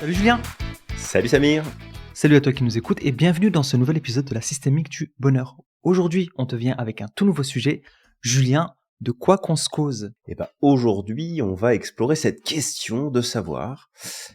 Salut Julien. Salut Samir. Salut à toi qui nous écoutes et bienvenue dans ce nouvel épisode de la systémique du bonheur. Aujourd'hui, on te vient avec un tout nouveau sujet. Julien, de quoi qu'on se cause? Aujourd'hui, on va explorer cette question de savoir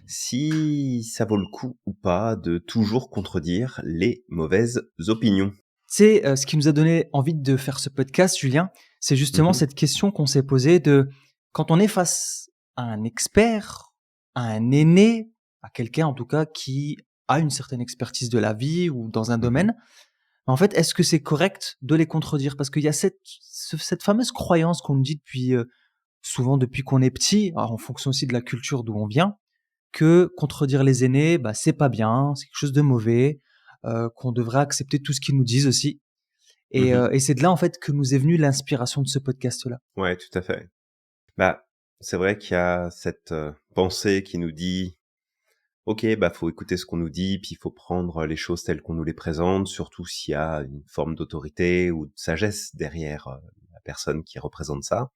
si ça vaut le coup ou pas de toujours contredire les mauvaises opinions. C'est ce qui nous a donné envie de faire ce podcast, Julien. C'est justement Mhm. cette question qu'on s'est posée de quand on est face à un expert, à un aîné, à quelqu'un en tout cas qui a une certaine expertise de la vie ou dans un Mhm. domaine. En fait, est-ce que c'est correct de les contredire? Parce qu'il y a cette fameuse croyance qu'on nous dit souvent depuis qu'on est petit, alors en fonction aussi de la culture d'où on vient, que contredire les aînés, bah, c'est pas bien, c'est quelque chose de mauvais, qu'on devrait accepter tout ce qu'ils nous disent aussi. Mhm. Et c'est de là en fait que nous est venue l'inspiration de ce podcast-là. Ouais, tout à fait. C'est vrai qu'il y a cette pensée qui nous dit ok, faut écouter ce qu'on nous dit, puis il faut prendre les choses telles qu'on nous les présente, surtout s'il y a une forme d'autorité ou de sagesse derrière la personne qui représente ça.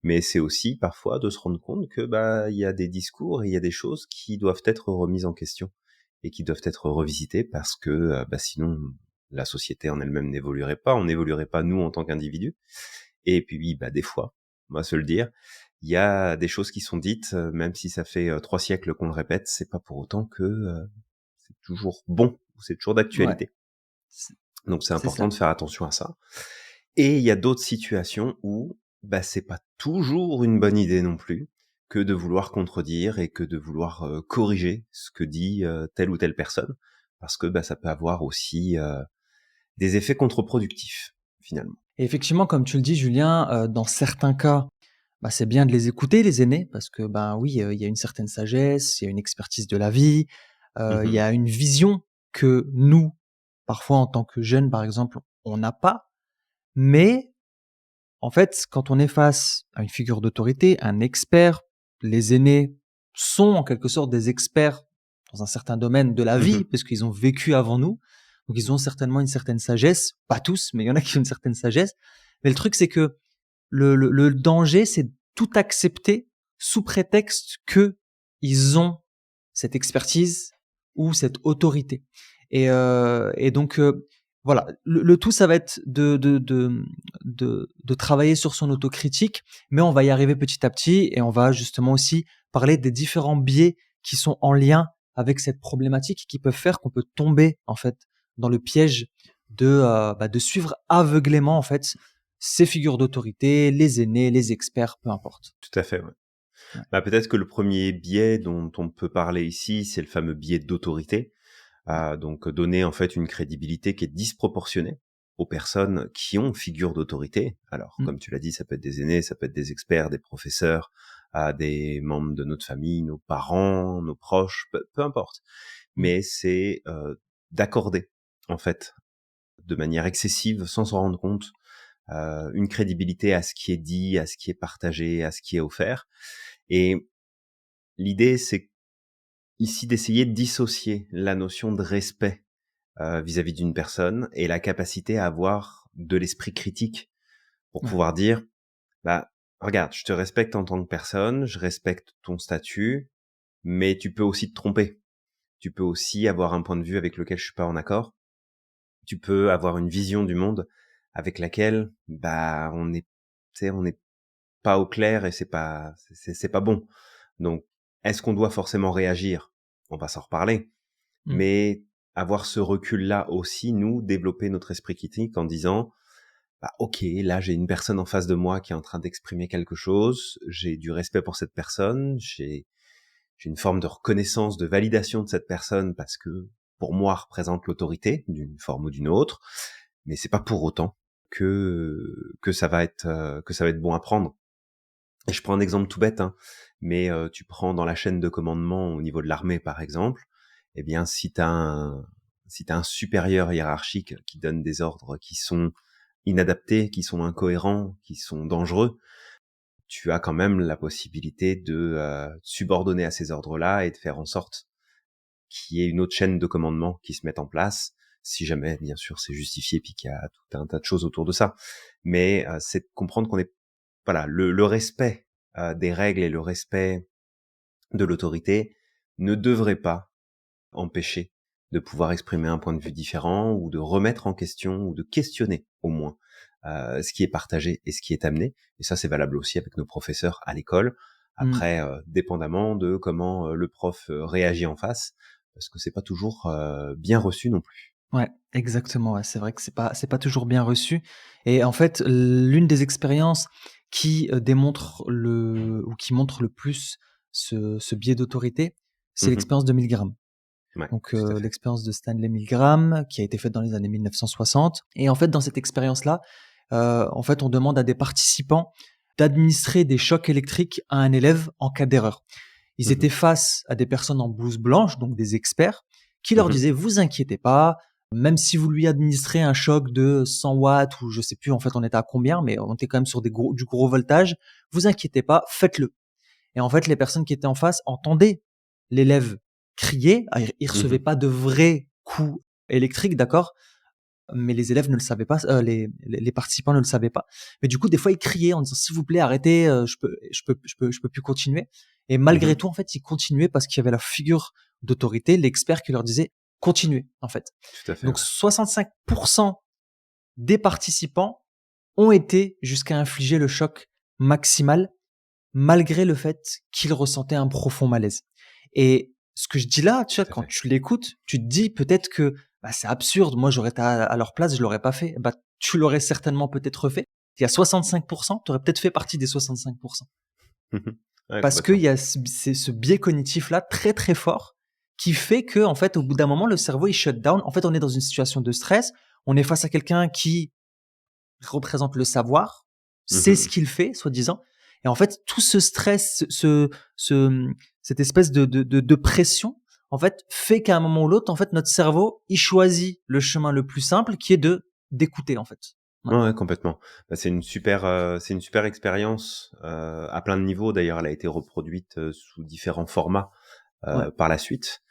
Mais c'est aussi parfois de se rendre compte que il y a des discours et il y a des choses qui doivent être remises en question et qui doivent être revisitées parce que sinon la société en elle-même n'évoluerait pas, on n'évoluerait pas nous en tant qu'individus. Et puis des fois, on va se le dire, il y a des choses qui sont dites, même si ça fait 3 siècles qu'on le répète, c'est pas pour autant que c'est toujours bon ou c'est toujours Ouais, d'actualité. c'est Donc c'est c'est important ça. de faire attention à ça. Et il y a d'autres situations où c'est pas toujours une bonne idée non plus que de vouloir contredire et que de vouloir corriger ce que dit telle ou telle personne, parce que ça peut avoir aussi des effets contre-productifs finalement. Et effectivement, comme tu le dis, Julien, dans certains cas, bah, c'est bien de les écouter, les aînés, parce que ben oui, il y a une certaine sagesse, il y a une expertise de la vie, il y Mhm. a une vision que nous, parfois en tant que jeunes, par exemple, on n'a pas. Mais en fait, quand on est face à une figure d'autorité, un expert, les aînés sont en quelque sorte des experts dans un certain domaine de la vie, Mhm. parce qu'ils ont vécu avant nous. Donc ils ont certainement une certaine sagesse, pas tous, mais il y en a qui ont une certaine sagesse. Mais le truc, c'est que le danger, c'est de tout accepter sous prétexte que ils ont cette expertise ou cette autorité. Et donc, voilà, le tout, ça va être de travailler sur son autocritique, mais on va y arriver petit à petit et on va justement aussi parler des différents biais qui sont en lien avec cette problématique qui peuvent faire qu'on peut tomber en fait dans le piège de suivre aveuglément en fait ces figures d'autorité, les aînés, les experts, peu importe. Tout à fait. Ouais. Ouais. Peut-être que le premier biais dont on peut parler ici, c'est le fameux biais d'autorité. Donc donner en fait une crédibilité qui est disproportionnée aux personnes qui ont figure d'autorité. Alors, Mm. comme tu l'as dit, ça peut être des aînés, ça peut être des experts, des professeurs, des membres de notre famille, nos parents, nos proches, peu importe. Mm. Mais c'est d'accorder, en fait, de manière excessive, sans s'en rendre compte, une crédibilité à ce qui est dit, à ce qui est partagé, à ce qui est offert. Et l'idée, c'est ici d'essayer de dissocier la notion de respect vis-à-vis d'une personne et la capacité à avoir de l'esprit critique pour Ouais. pouvoir dire regarde, je te respecte en tant que personne, je respecte ton statut, mais tu peux aussi te tromper. Tu peux aussi avoir un point de vue avec lequel je suis pas en accord. Tu peux avoir une vision du monde avec laquelle on est tu sais, on n'est pas au clair et c'est pas bon. Donc est-ce qu'on doit forcément réagir? On va s'en reparler. Mm. Mais avoir ce recul-là aussi, nous, développer notre esprit critique en disant, ok, là j'ai une personne en face de moi qui est en train d'exprimer quelque chose, j'ai du respect pour cette personne, j'ai une forme de reconnaissance, de validation de cette personne parce que pour moi représente l'autorité d'une forme ou d'une autre, mais c'est pas pour autant que ça va être bon à prendre. Et je prends un exemple tout bête, hein, mais tu prends dans la chaîne de commandement au niveau de l'armée par exemple, eh bien si t'as un supérieur hiérarchique qui donne des ordres qui sont inadaptés, qui sont incohérents, qui sont dangereux, tu as quand même la possibilité de subordonner à ces ordres-là et de faire en sorte qu'il y ait une autre chaîne de commandement qui se mette en place, si jamais bien sûr c'est justifié puis qu'il y a tout un tas de choses autour de ça. Mais c'est de comprendre qu'on est le respect des règles et le respect de l'autorité ne devrait pas empêcher de pouvoir exprimer un point de vue différent ou de remettre en question ou de questionner au moins ce qui est partagé et ce qui est amené. Et ça, c'est valable aussi avec nos professeurs à l'école. Mmh. Après, dépendamment de comment le prof réagit en face, parce que c'est pas toujours bien reçu non plus. Ouais, exactement, ouais. C'est vrai que c'est pas toujours bien reçu et en fait, l'une des expériences qui, démontre le ou qui montre le plus ce biais d'autorité, c'est Mhm. l'expérience de Milgram. Ouais, Donc, tout à fait. l'expérience de Stanley Milgram qui a été faite dans les années 1960 et en fait, dans cette expérience-là, en fait, on demande à des participants d'administrer des chocs électriques à un élève en cas d'erreur. Ils Mhm. étaient face à des personnes en blouse blanche, donc des experts, qui leur Mhm. disaient: «Vous inquiétez pas, même si vous lui administrez un choc de 100 watts ou je sais plus en fait on était à combien, mais on était quand même sur du gros voltage, vous inquiétez pas, faites-le». Et en fait, les personnes qui étaient en face entendaient l'élève crier. Ah, il recevait Mhm. pas de vrais coups électriques, d'accord, mais les élèves ne le savaient pas, les participants ne le savaient pas. Mais du coup, des fois, ils criaient en disant: «S'il vous plaît, arrêtez, je peux plus continuer». Et malgré Mhm. tout, en fait, ils continuaient parce qu'il y avait la figure d'autorité, l'expert qui leur disait: «Continuez», en fait. Tout à fait, Donc ouais. 65 des participants ont été jusqu'à infliger le choc maximal, malgré le fait qu'ils ressentaient un profond malaise. Et ce que je dis là, tu vois, Tout à quand fait. tu l'écoutes, tu te dis peut-être que bah, c'est absurde. Moi, j'aurais été à leur place, je l'aurais pas fait. Bah, tu l'aurais certainement peut-être fait. Il y a 65%, tu aurais peut-être fait partie des 65%. Mhm. Ouais, Parce qu'il complètement. y a ce biais cognitif-là très très fort qui fait que, en fait, au bout d'un moment, le cerveau, il shut down. En fait, on est dans une situation de stress. On est face à quelqu'un qui représente le savoir, c'est ce Mhm. qu'il fait, soi-disant. Et en fait, tout ce stress, ce cette espèce de pression, en fait, fait qu'à un moment ou l'autre, en fait, notre cerveau, il choisit le chemin le plus simple qui est d'écouter, en fait. Ouais, Ouais, ouais, complètement. Bah, c'est une super expérience à plein de niveaux. D'ailleurs, elle a été reproduite sous différents formats ouais, par la suite.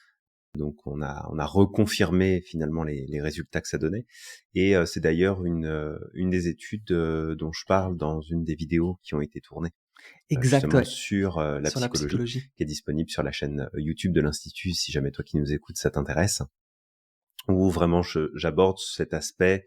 Donc, on a reconfirmé finalement les résultats que ça donnait. Et c'est d'ailleurs une des études dont je parle dans une des vidéos qui ont été tournées exact, justement ouais, sur la sur la psychologie, psychologie. qui est disponible sur la chaîne YouTube de l'Institut, si jamais toi qui nous écoutes, ça t'intéresse, où vraiment j'aborde cet aspect.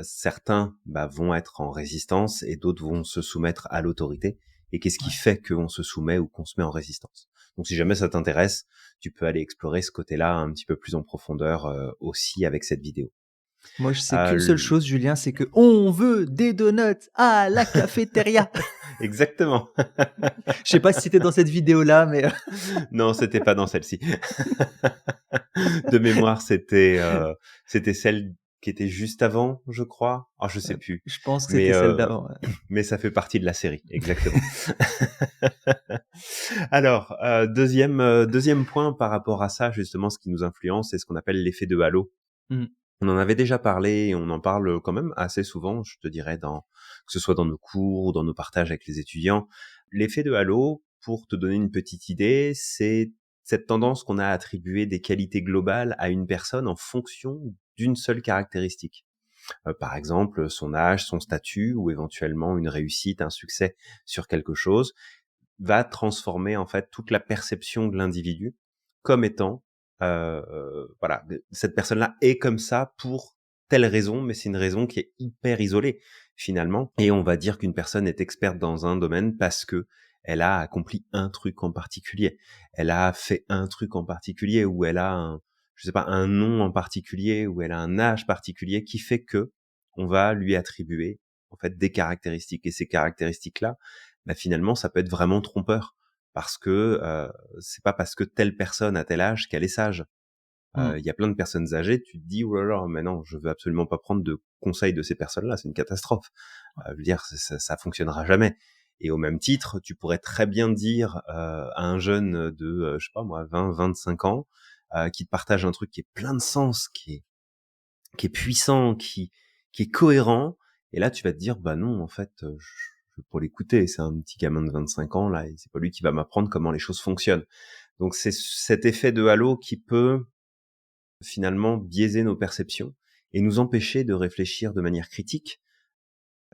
Certains vont être en résistance et d'autres vont se soumettre à l'autorité. Et qu'est-ce qui Ouais. fait qu'on se soumet ou qu'on se met en résistance? Donc si jamais ça t'intéresse, tu peux aller explorer ce côté-là un petit peu plus en profondeur aussi avec cette vidéo. Moi, je sais qu'une seule Euh, chose, Julien, c'est que on veut des donuts à la cafétéria. Exactement. Je sais pas si c'était dans cette vidéo-là, mais Non, c'était pas dans celle-ci. De mémoire, c'était celle qui était juste avant, je crois. Ah, je sais plus. je pense que Mais c'était celle d'avant. Ouais. mais ça fait partie de la série, exactement. Alors, deuxième point par rapport à ça, justement, ce qui nous influence, c'est ce qu'on appelle l'effet de halo. Mmh. On en avait déjà parlé et on en parle quand même assez souvent, je te dirais, que ce soit dans nos cours ou dans nos partages avec les étudiants. L'effet de halo, pour te donner une petite idée, c'est cette tendance qu'on a à attribuer des qualités globales à une personne en fonction d'une seule caractéristique. Par exemple, son âge, son statut ou éventuellement une réussite, un succès sur quelque chose va transformer en fait toute la perception de l'individu comme étant voilà, cette personne-là est comme ça pour telle raison, mais c'est une raison qui est hyper isolée finalement. Et on va dire qu'une personne est experte dans un domaine parce que elle a accompli un truc en particulier, elle a fait un truc en particulier, ou elle a je sais pas, un nom en particulier, ou elle a un âge particulier qui fait que on va lui attribuer en fait des caractéristiques. Et ces caractéristiques-là, finalement, ça peut être vraiment trompeur parce que c'est pas parce que telle personne a tel âge qu'elle est sage. Mmh. Il y a plein de personnes âgées, tu te dis: «Oh là là, mais non, je veux absolument pas prendre de conseils de ces personnes-là, c'est une catastrophe». Je veux dire, ça fonctionnera jamais. Et au même titre, tu pourrais très bien dire à un jeune de, je sais pas moi, 20-25 ans, qui te partage un truc qui est plein de sens, qui est puissant, qui est cohérent. Et là, tu vas te dire, bah non, en fait, je veux pas l'écouter. C'est un petit gamin de 25 ans, là, et c'est pas lui qui va m'apprendre comment les choses fonctionnent. Donc, c'est cet effet de halo qui peut finalement biaiser nos perceptions et nous empêcher de réfléchir de manière critique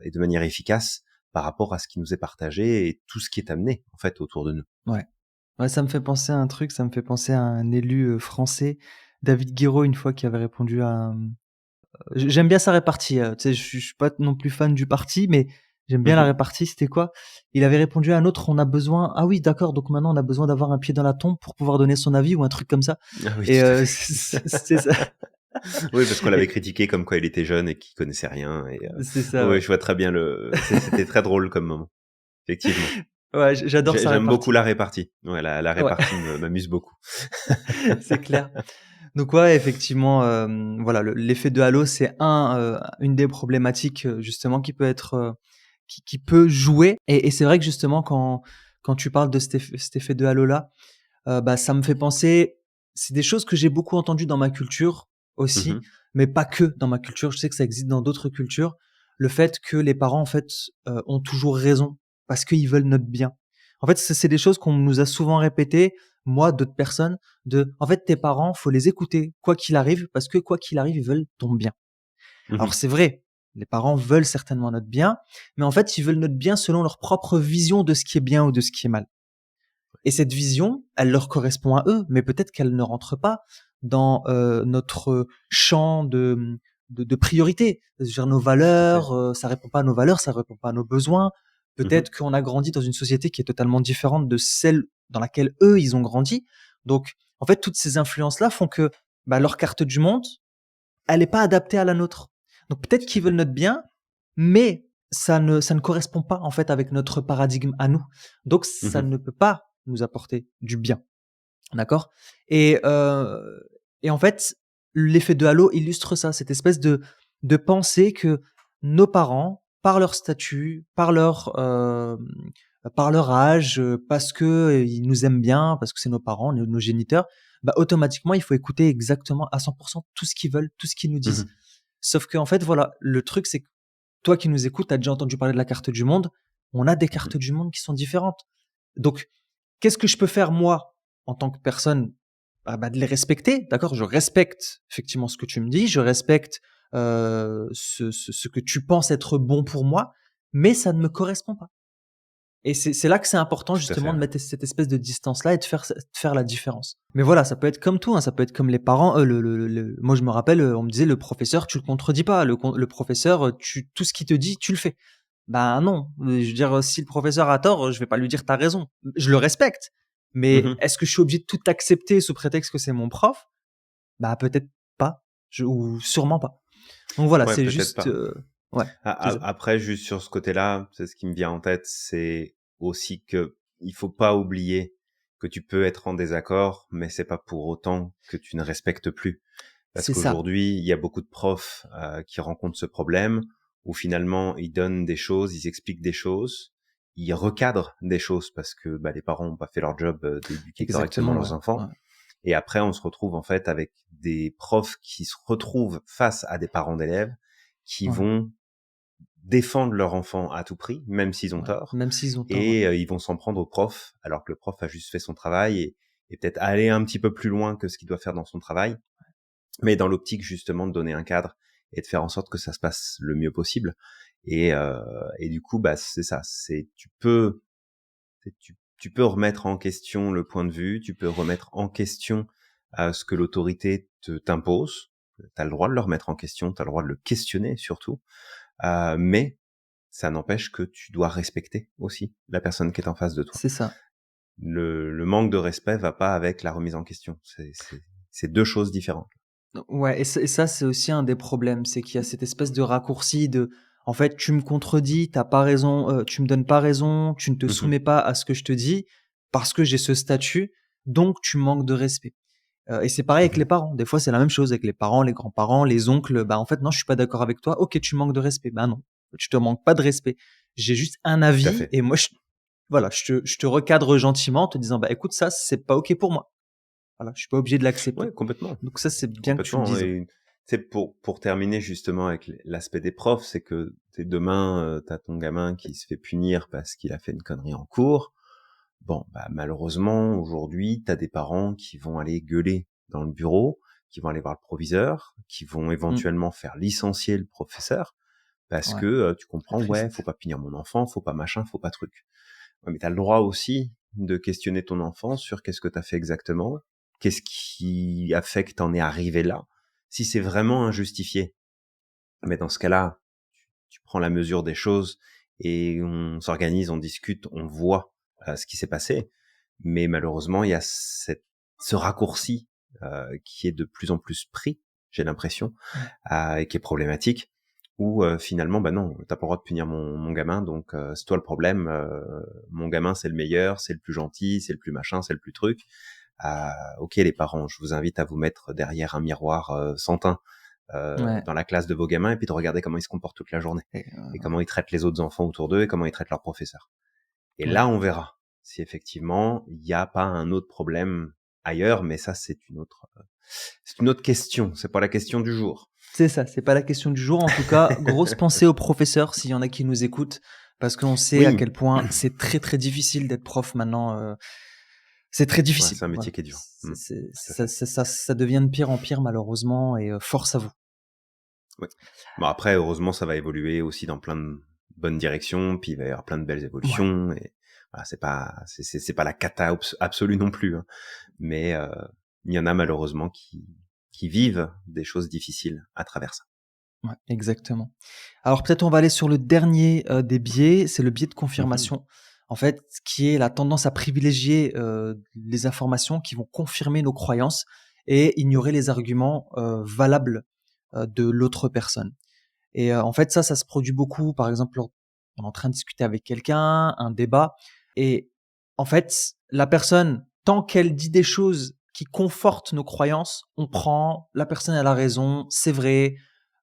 et de manière efficace par rapport à ce qui nous est partagé et tout ce qui est amené, en fait, autour de nous. Ouais. Ouais, ça me fait penser à un truc, ça me fait penser à un élu, français, David Guiraud, une fois qui avait répondu à, j'aime bien sa répartie, tu sais, je suis pas non plus fan du parti, mais j'aime bien la Mmh. répartie. C'était quoi? Il avait répondu à un autre: «On a besoin» ah oui, d'accord, donc maintenant on a besoin d'avoir un pied dans la tombe pour pouvoir donner son avis ou un truc comme ça Ah oui, et tout à fait. c'est ça Oui, parce qu'on l'avait et critiqué comme quoi il était jeune et qu'il connaissait rien et c'est ça, oui, ouais. je vois très bien le c'était très drôle comme moment, effectivement. Ouais, j'adore sa J'aime beaucoup répartie. la répartie. Ouais, la Ouais, répartie m'amuse beaucoup. c'est clair. Donc ouais, effectivement, voilà, l'effet de halo, c'est une des problématiques, justement qui peut être, qui peut jouer et c'est vrai que justement quand tu parles de cet effet de halo-là, bah, ça me fait penser c'est des choses que j'ai beaucoup entendues dans ma culture Mmh aussi, mh. mais pas que dans ma culture. Je sais que ça existe dans d'autres cultures. Le fait que les parents, en fait, ont toujours raison parce qu'ils veulent notre bien. En fait, c'est des choses qu'on nous a souvent répétées, moi, d'autres personnes, en fait, tes parents, faut les écouter quoi qu'il arrive parce que quoi qu'il arrive, ils veulent ton bien. Alors Mmh. c'est vrai, les parents veulent certainement notre bien, mais en fait, ils veulent notre bien selon leur propre vision de ce qui est bien ou de ce qui est mal. Et cette vision, elle leur correspond à eux, mais peut-être qu'elle ne rentre pas dans notre champ de priorité. C'est-à-dire nos Tout à fait. valeurs, ça répond pas à nos valeurs, ça répond pas à nos besoins. Mmh mh. Peut-être qu'on a grandi dans une société qui est totalement différente de celle dans laquelle eux, ils ont grandi. Donc, en fait, toutes ces influences-là font que bah, leur carte du monde, elle n'est pas adaptée à la nôtre. Donc peut-être Tout à qu'ils veulent fait. notre bien, mais ça ne correspond pas en fait avec notre paradigme à nous. Donc Mmh ça mh. ne peut pas nous apporter du bien, d'accord? Et et en fait, l'effet de halo illustre ça, cette espèce de pensée que nos parents, par leur statut, par leur âge, parce que, ils nous aiment bien, parce que c'est nos parents, nos géniteurs, bah, automatiquement, il faut écouter exactement à 100 tout ce qu'ils veulent, tout ce qu'ils nous Mmh disent. mh. Sauf qu'en fait, voilà, le truc, c'est que toi qui nous écoutes, tu as déjà entendu parler de la carte du monde. On a des Mmh. cartes du monde qui sont différentes. Donc, qu'est-ce que je peux faire moi, en tant que personne? Bah, de les respecter, d'accord? Je respecte effectivement ce que tu me dis, je respecte, ce que tu penses être bon pour moi, mais ça ne me correspond pas. Et c'est là que c'est important Tout à fait, justement de ouais. mettre cette espèce de distance-là et de faire la différence. Mais voilà, ça peut être comme tout, hein, ça peut être comme les parents, moi je me rappelle, on me disait: «Le professeur, tu le contredis pas, le professeur, tout ce qu'il te dit, tu le fais». Ben non, je veux dire, si le professeur a tort, je vais pas lui dire: «Tu as raison». Je le respecte, Mmh mais mh. est-ce que je suis obligé de tout accepter sous prétexte que c'est mon prof? Bah peut-être pas, ou sûrement pas. Donc voilà, Ouais, c'est peut-être juste, pas. ouais, c'est ça. Après, juste sur ce côté-là, c'est ce qui me vient en tête, c'est aussi que il faut pas oublier que tu peux être en désaccord, mais c'est pas pour autant que tu ne respectes plus. Parce C'est ça, qu'aujourd'hui, il y a beaucoup de profs qui rencontrent ce problème où finalement ils donnent des choses, ils expliquent des choses, ils recadrent des choses parce que bah, les parents n'ont pas fait leur job d'éduquer correctement exactement, ouais, leurs enfants. ouais, Et après, on se retrouve en fait avec des profs qui se retrouvent face à des parents d'élèves qui ouais, vont défendre leur enfant à tout prix, même s'ils ont ouais, tort, même s'ils ont tort, ouais. et ils vont s'en prendre au prof, alors que le prof a juste fait son travail et peut-être aller un petit peu plus loin que ce qu'il doit faire dans son travail, mais dans l'optique justement de donner un cadre et de faire en sorte que ça se passe le mieux possible. Et du coup, bah c'est ça, c'est tu peux remettre en question le point de vue, tu peux remettre en question ce que l'autorité t'impose. Tu as le droit de le remettre en question, tu as le droit de le questionner surtout, mais ça n'empêche que tu dois respecter aussi la personne qui est en face de toi. C'est ça. Le manque de respect va pas avec la remise en question. C'est deux choses différentes. Ouais, et ça, c'est aussi un des problèmes, c'est qu'il y a cette espèce de raccourci en fait, tu me contredis, t'as pas raison, tu me donnes pas raison, tu ne te Mhm, soumets pas à ce que je te dis parce que j'ai ce statut, donc tu manques de respect. Et c'est pareil avec mhm. les parents. Des fois, c'est la même chose avec les parents, les grands-parents, les oncles. Bah, en fait, non, je suis pas d'accord avec toi. OK, tu manques de respect. Bah non, tu te manques pas de respect. J'ai juste un Tout à avis fait. et moi, voilà, je te recadre gentiment en te disant: «Bah, écoute, ça, c'est pas OK pour moi». Voilà, je suis pas obligé de l'accepter. Ouais, complètement. Donc ça, c'est bien que tu le Complètement. dises. Et c'est pour terminer justement avec l'aspect des profs, c'est que demain, t'as ton gamin qui se fait punir parce qu'il a fait une connerie en cours. Bon, bah, malheureusement, aujourd'hui, t'as des parents qui vont aller gueuler dans le bureau, qui vont aller voir le proviseur, qui vont Mmh. éventuellement faire licencier le professeur parce Ouais, que tu c'est comprends, ouais, faut triste. pas punir mon enfant, faut pas machin, faut pas truc. Ouais, mais t'as le droit aussi de questionner ton enfant sur qu'est-ce que tu as fait exactement, qu'est-ce qui a fait que tu en es arrivé là, si c'est vraiment injustifié. Mais dans ce cas-là, tu prends la mesure des choses et on s'organise, on discute, on voit ce qui s'est passé. Mais malheureusement, il y a ce raccourci qui est de plus en plus pris, j'ai l'impression, et qui est problématique, où finalement, bah non, t'as pas le droit de punir mon gamin, donc c'est toi le problème. Mon gamin, c'est le meilleur, c'est le plus gentil, c'est le plus machin, c'est le plus truc. Ok, les parents, je vous invite à vous mettre derrière un miroir sans teint Ouais. dans la classe de vos gamins et puis de regarder comment ils se comportent toute la journée Et, et comment ils traitent les autres enfants autour d'eux et comment ils traitent leurs professeurs. Et ouais. là, on verra si effectivement il n'y a pas un autre problème ailleurs, mais ça c'est une autre question. C'est pas la question du jour. C'est ça, c'est pas la question du jour. En tout cas, grosse pensée aux professeurs s'il y en a qui nous écoutent, parce qu'on sait à Oui, quel point c'est très très difficile d'être prof maintenant. C'est très ouais, difficile. c'est un métier Voilà. qui est dur. Tout à Ça, fait. ça devient de pire en pire malheureusement, et force à vous. Oui. Bon après, heureusement, ça va évoluer aussi dans plein de bonnes directions, puis il va y avoir plein de belles Ouais. évolutions. Et voilà, c'est pas la cata absolue non plus, hein. Mais il y en a malheureusement qui vivent des choses difficiles à travers ça. Ouais, exactement. Alors peut-être on va aller sur le dernier des biais, c'est le biais de Mhm. confirmation. En fait, qui est la tendance à privilégier les informations qui vont confirmer nos croyances et ignorer les arguments valables de l'autre personne. Et en fait, ça se produit beaucoup. Par exemple, on est en train de discuter avec quelqu'un, un débat, et en fait, la personne, tant qu'elle dit des choses qui confortent nos croyances, on prend, la personne elle a raison, c'est vrai,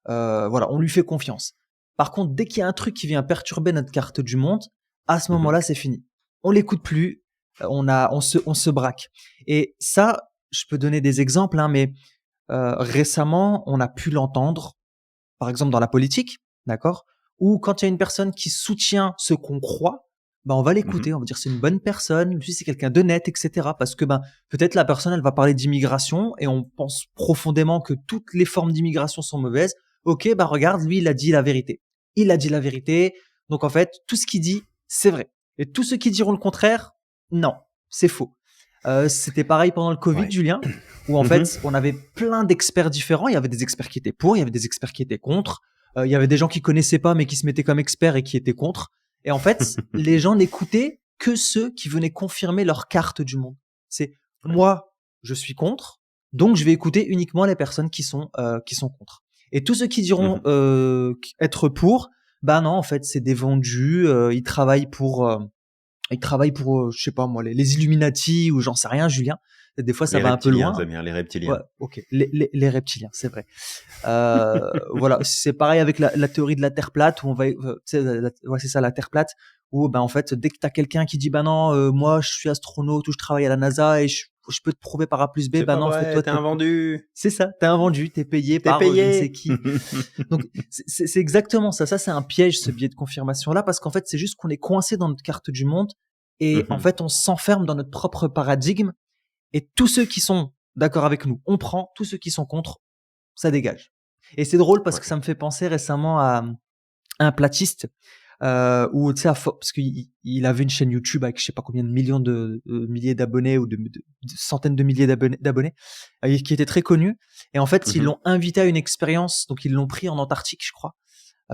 voilà, on lui fait confiance. Par contre, dès qu'il y a un truc qui vient perturber notre carte du monde, à ce Mhm. moment-là, c'est fini. On l'écoute plus, on se braque. Et ça, je peux donner des exemples, hein, mais récemment, on a pu l'entendre par exemple dans la politique, d'accord? Ou quand il y a une personne qui soutient ce qu'on croit, ben on va Mhm. l'écouter, on va dire c'est une bonne personne, lui c'est quelqu'un d'honnête, etc. Parce que ben peut-être la personne elle va parler d'immigration et on pense profondément que toutes les formes d'immigration sont mauvaises. Ok, bah regarde, lui il a dit la vérité. Il a dit la vérité, donc en fait tout ce qu'il dit c'est vrai. Et tous ceux qui diront le contraire, non, c'est faux. C'était pareil pendant le Covid, Ouais. Julien, où en Mhm. fait, on avait plein d'experts différents. Il y avait des experts qui étaient pour, il y avait des experts qui étaient contre. Il y avait des gens qui connaissaient pas mais qui se mettaient comme experts et qui étaient contre. Et en fait, les gens n'écoutaient que ceux qui venaient confirmer leur carte du monde. C'est Ouais. moi, je suis contre, donc je vais écouter uniquement les personnes qui sont contre. Et tous ceux qui diront Mhm. être pour, bah non, en fait, c'est des vendus. Ils travaillent pour, je sais pas moi, les Illuminati ou j'en sais rien, Julien. Des fois, ça Les va un peu reptiliens, loin. Zamir, les Ouais, reptiliens. ok. Les reptiliens, c'est vrai. Voilà, c'est pareil avec la théorie de la Terre plate où on va, tu sais, ouais, c'est ça, la Terre plate, où ben en fait, dès que t'as quelqu'un qui dit bah non, moi je suis astronaute ou je travaille à la NASA et je peux te prouver par A plus B, C'est bah pas non, en fait vrai, toi t'es t'es un pas. vendu. C'est ça, t'es un vendu, t'es payé T'es par je ne sais payé. qui. Donc c'est exactement ça. Ça c'est un piège, ce biais de confirmation là, parce qu'en fait c'est juste qu'on est coincé dans notre carte du monde et en Mhm. fait on s'enferme dans notre propre paradigme et tous ceux qui sont d'accord avec nous, on prend, tous ceux qui sont contre, ça dégage. Et c'est drôle parce Ouais. que ça me fait penser récemment à un platiste où tu sais parce qu'il avait une chaîne YouTube avec je sais pas combien de millions de milliers d'abonnés ou de centaines de milliers d'abonnés qui était très connu, et en fait ils Mhm. l'ont invité à une expérience, donc ils l'ont pris en Antarctique je crois,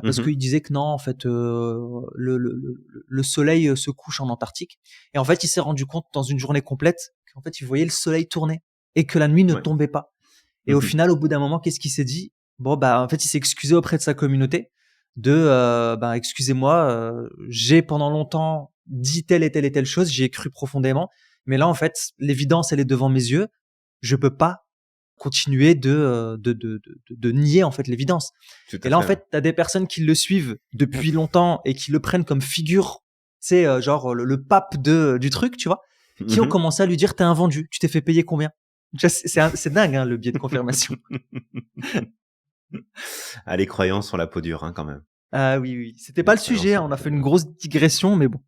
parce Mhm. qu'il disait que non en fait le soleil se couche en Antarctique, et en fait il s'est rendu compte dans une journée complète qu'en fait il voyait le soleil tourner et que la nuit ne Ouais. tombait pas. Et au Mhm. final, au bout d'un moment, qu'est-ce qu'il s'est dit? Bon, bah, en fait, il s'est excusé auprès de sa communauté de, bah, excusez-moi, j'ai pendant longtemps dit telle et telle et telle chose, j'y ai cru profondément, mais là, en fait, l'évidence, elle est devant mes yeux. Je peux pas continuer de nier, en fait, l'évidence. Tout Et à là, en fait. Ouais. fait, t'as des personnes qui le suivent depuis longtemps et qui le prennent comme figure, c'est genre le pape du truc, tu vois, qui ont Mhm. commencé à lui dire, t'es un vendu, tu t'es fait payer combien? Tu vois, c'est dingue, hein, le biais de confirmation. Ah, les croyances sont la peau dure, hein, quand même. Ah oui, oui. C'était Les pas le croyances sujet, sont hein, la on a peau fait une dure. grosse digression, mais bon.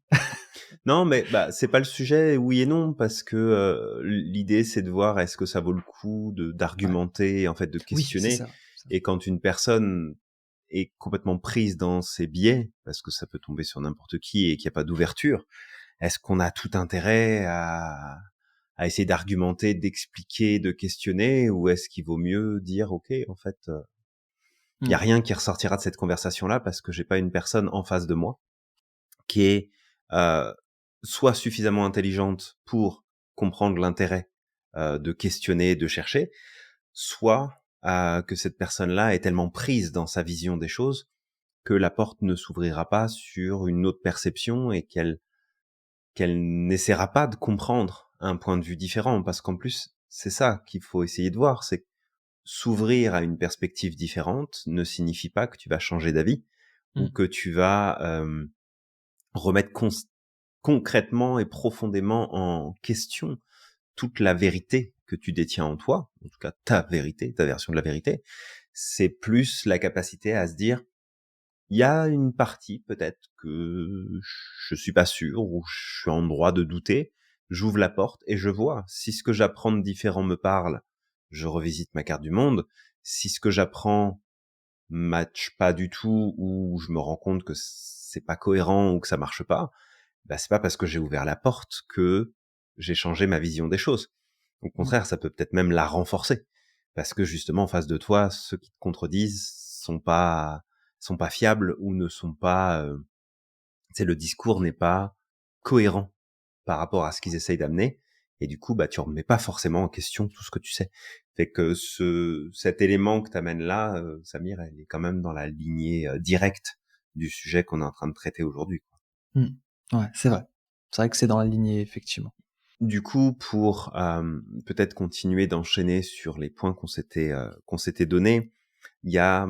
Non, mais bah c'est pas le sujet, oui et non, parce que l'idée c'est de voir est-ce que ça vaut le coup de Ouais. d'argumenter, en fait, de Oui, c'est questionner. ça. Et quand une personne est complètement prise dans ses biais, parce que ça peut tomber sur n'importe qui et qu'il n'y a pas d'ouverture, est-ce qu'on a tout intérêt à essayer d'argumenter, d'expliquer, de questionner, ou est-ce qu'il vaut mieux dire, ok, en fait, il y a rien qui ressortira de cette conversation-là parce que j'ai pas une personne en face de moi qui est soit suffisamment intelligente pour comprendre l'intérêt de questionner, de chercher, soit que cette personne-là est tellement prise dans sa vision des choses que la porte ne s'ouvrira pas sur une autre perception et qu'elle n'essaiera pas de comprendre un point de vue différent. Parce qu'en plus, c'est ça qu'il faut essayer de voir, c'est que s'ouvrir à une perspective différente ne signifie pas que tu vas changer d'avis ou que tu vas remettre concrètement et profondément en question toute la vérité que tu détiens en toi, en tout cas ta vérité, ta version de la vérité. C'est plus la capacité à se dire, il y a une partie peut-être que je suis pas sûr ou je suis en droit de douter, j'ouvre la porte et je vois. Si ce que j'apprends de différent me parle, je revisite ma carte du monde. Si ce que j'apprends match pas du tout ou je me rends compte que c'est pas cohérent ou que ça marche pas, bah c'est pas parce que j'ai ouvert la porte que j'ai changé ma vision des choses. Au contraire, ça peut peut-être même la renforcer parce que justement en face de toi, ceux qui te contredisent sont pas fiables ou ne sont pas le discours n'est pas cohérent par rapport à ce qu'ils essayent d'amener et du coup bah tu remets pas forcément en question tout ce que tu sais. Fait que cet élément que tu amènes là, Samir, elle est quand même dans la lignée directe du sujet qu'on est en train de traiter aujourd'hui. Ouais, c'est vrai. C'est vrai que c'est dans la lignée, effectivement. Du coup, pour peut-être continuer d'enchaîner sur les points qu'on s'était donnés, il y a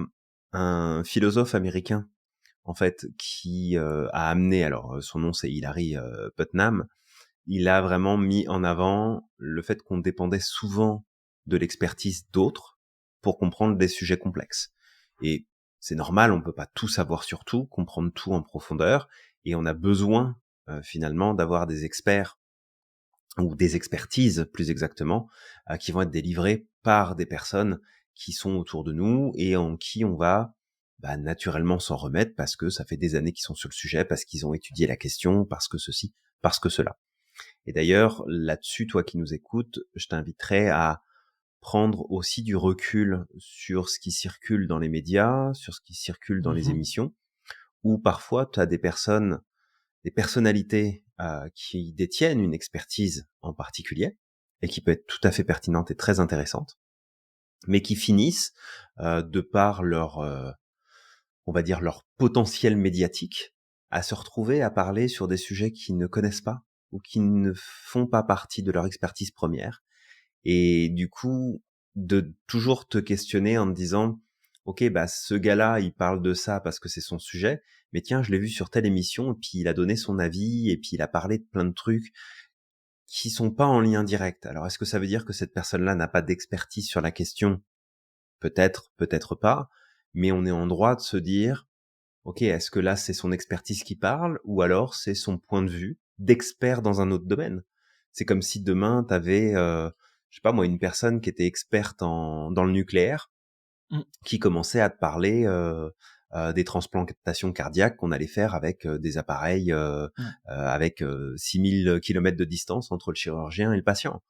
un philosophe américain en fait qui a amené, alors son nom c'est Hilary Putnam, il a vraiment mis en avant le fait qu'on dépendait souvent de l'expertise d'autres pour comprendre des sujets complexes. Et c'est normal, on peut pas tout savoir sur tout, comprendre tout en profondeur, et on a besoin finalement d'avoir des experts ou des expertises plus exactement, qui vont être délivrées par des personnes qui sont autour de nous et en qui on va naturellement s'en remettre parce que ça fait des années qu'ils sont sur le sujet, parce qu'ils ont étudié la question, parce que ceci, parce que cela. Et d'ailleurs, là-dessus, toi qui nous écoutes, je t'inviterais à prendre aussi du recul sur ce qui circule dans les médias, sur ce qui circule dans les émissions, où parfois tu as des personnalités qui détiennent une expertise en particulier et qui peut être tout à fait pertinente et très intéressante, mais qui finissent de par leur, on va dire leur potentiel médiatique, à se retrouver à parler sur des sujets qu'ils ne connaissent pas ou qui ne font pas partie de leur expertise première. Et du coup, de toujours te questionner en te disant, ok, bah ce gars-là, il parle de ça parce que c'est son sujet, mais tiens, je l'ai vu sur telle émission, et puis il a donné son avis, et puis il a parlé de plein de trucs qui sont pas en lien direct. Alors, est-ce que ça veut dire que cette personne-là n'a pas d'expertise sur la question? Peut-être, peut-être pas, mais on est en droit de se dire, ok, est-ce que là c'est son expertise qui parle, ou alors c'est son point de vue d'expert dans un autre domaine? C'est comme si demain t'avais, je sais pas moi, une personne qui était experte dans le nucléaire, qui commençait à te parler des transplantations cardiaques qu'on allait faire avec des appareils avec 6000 kilomètres de distance entre le chirurgien et le patient.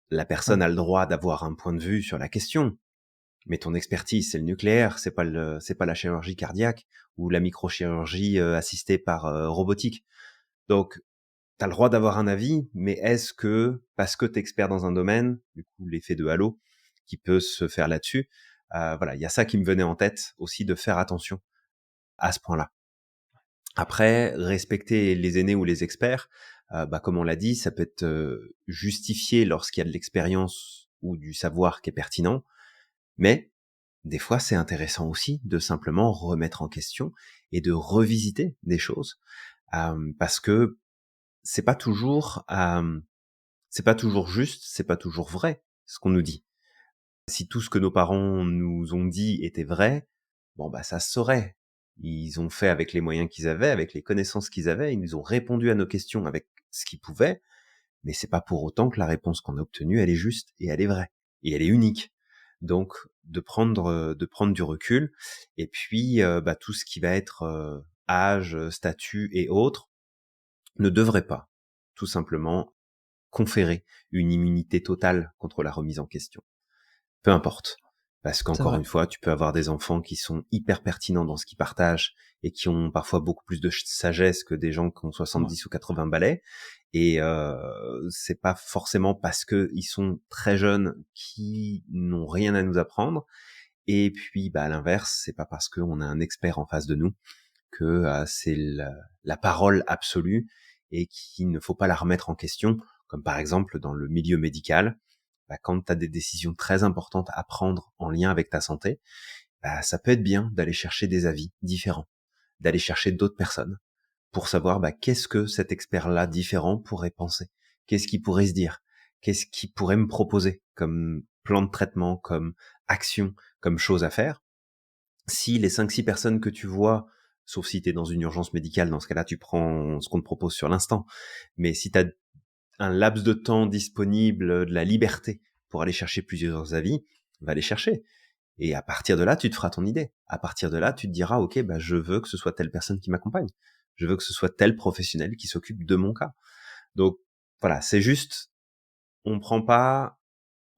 La personne a le droit d'avoir un point de vue sur la question, mais ton expertise, c'est le nucléaire, c'est pas la chirurgie cardiaque ou la microchirurgie assistée par robotique. Donc, t'as le droit d'avoir un avis, mais est-ce que, parce que t'es expert dans un domaine, du coup, l'effet de halo qui peut se faire là-dessus, voilà, il y a ça qui me venait en tête aussi, de faire attention à ce point-là. Après, respecter les aînés ou les experts, comme on l'a dit, ça peut être justifié lorsqu'il y a de l'expérience ou du savoir qui est pertinent, mais des fois, c'est intéressant aussi de simplement remettre en question et de revisiter des choses, parce que c'est pas toujours, c'est pas toujours juste, c'est pas toujours vrai ce qu'on nous dit. Si tout ce que nos parents nous ont dit était vrai, bon bah ça se saurait. Ils ont fait avec les moyens qu'ils avaient, avec les connaissances qu'ils avaient, ils nous ont répondu à nos questions avec ce qu'ils pouvaient, mais c'est pas pour autant que la réponse qu'on a obtenue, elle est juste et elle est vraie et elle est unique. Donc de prendre du recul et puis tout ce qui va être âge, statut et autres, ne devrait pas, tout simplement, conférer une immunité totale contre la remise en question. Peu importe. Parce C'est qu'encore vrai. une fois, tu peux avoir des enfants qui sont hyper pertinents dans ce qu'ils partagent et qui ont parfois beaucoup plus de sagesse que des gens qui ont Ouais. 70 ou 80 balais. Et c'est pas forcément parce que ils sont très jeunes qui n'ont rien à nous apprendre. Et puis, à l'inverse, c'est pas parce qu'on a un expert en face de nous que c'est la parole absolue et qu'il ne faut pas la remettre en question. Comme par exemple dans le milieu médical, quand tu as des décisions très importantes à prendre en lien avec ta santé, ça peut être bien d'aller chercher des avis différents, d'aller chercher d'autres personnes pour savoir qu'est-ce que cet expert-là différent pourrait penser, qu'est-ce qu'il pourrait se dire, qu'est-ce qu'il pourrait me proposer comme plan de traitement, comme action, comme chose à faire. Si les 5-6 personnes que tu vois, sauf si tu es dans une urgence médicale, dans ce cas-là, tu prends ce qu'on te propose sur l'instant. Mais si tu as un laps de temps disponible, de la liberté pour aller chercher plusieurs avis, va les chercher. Et à partir de là, tu te feras ton idée. À partir de là, tu te diras, ok, je veux que ce soit telle personne qui m'accompagne. Je veux que ce soit tel professionnel qui s'occupe de mon cas. Donc voilà, c'est juste, on prend pas,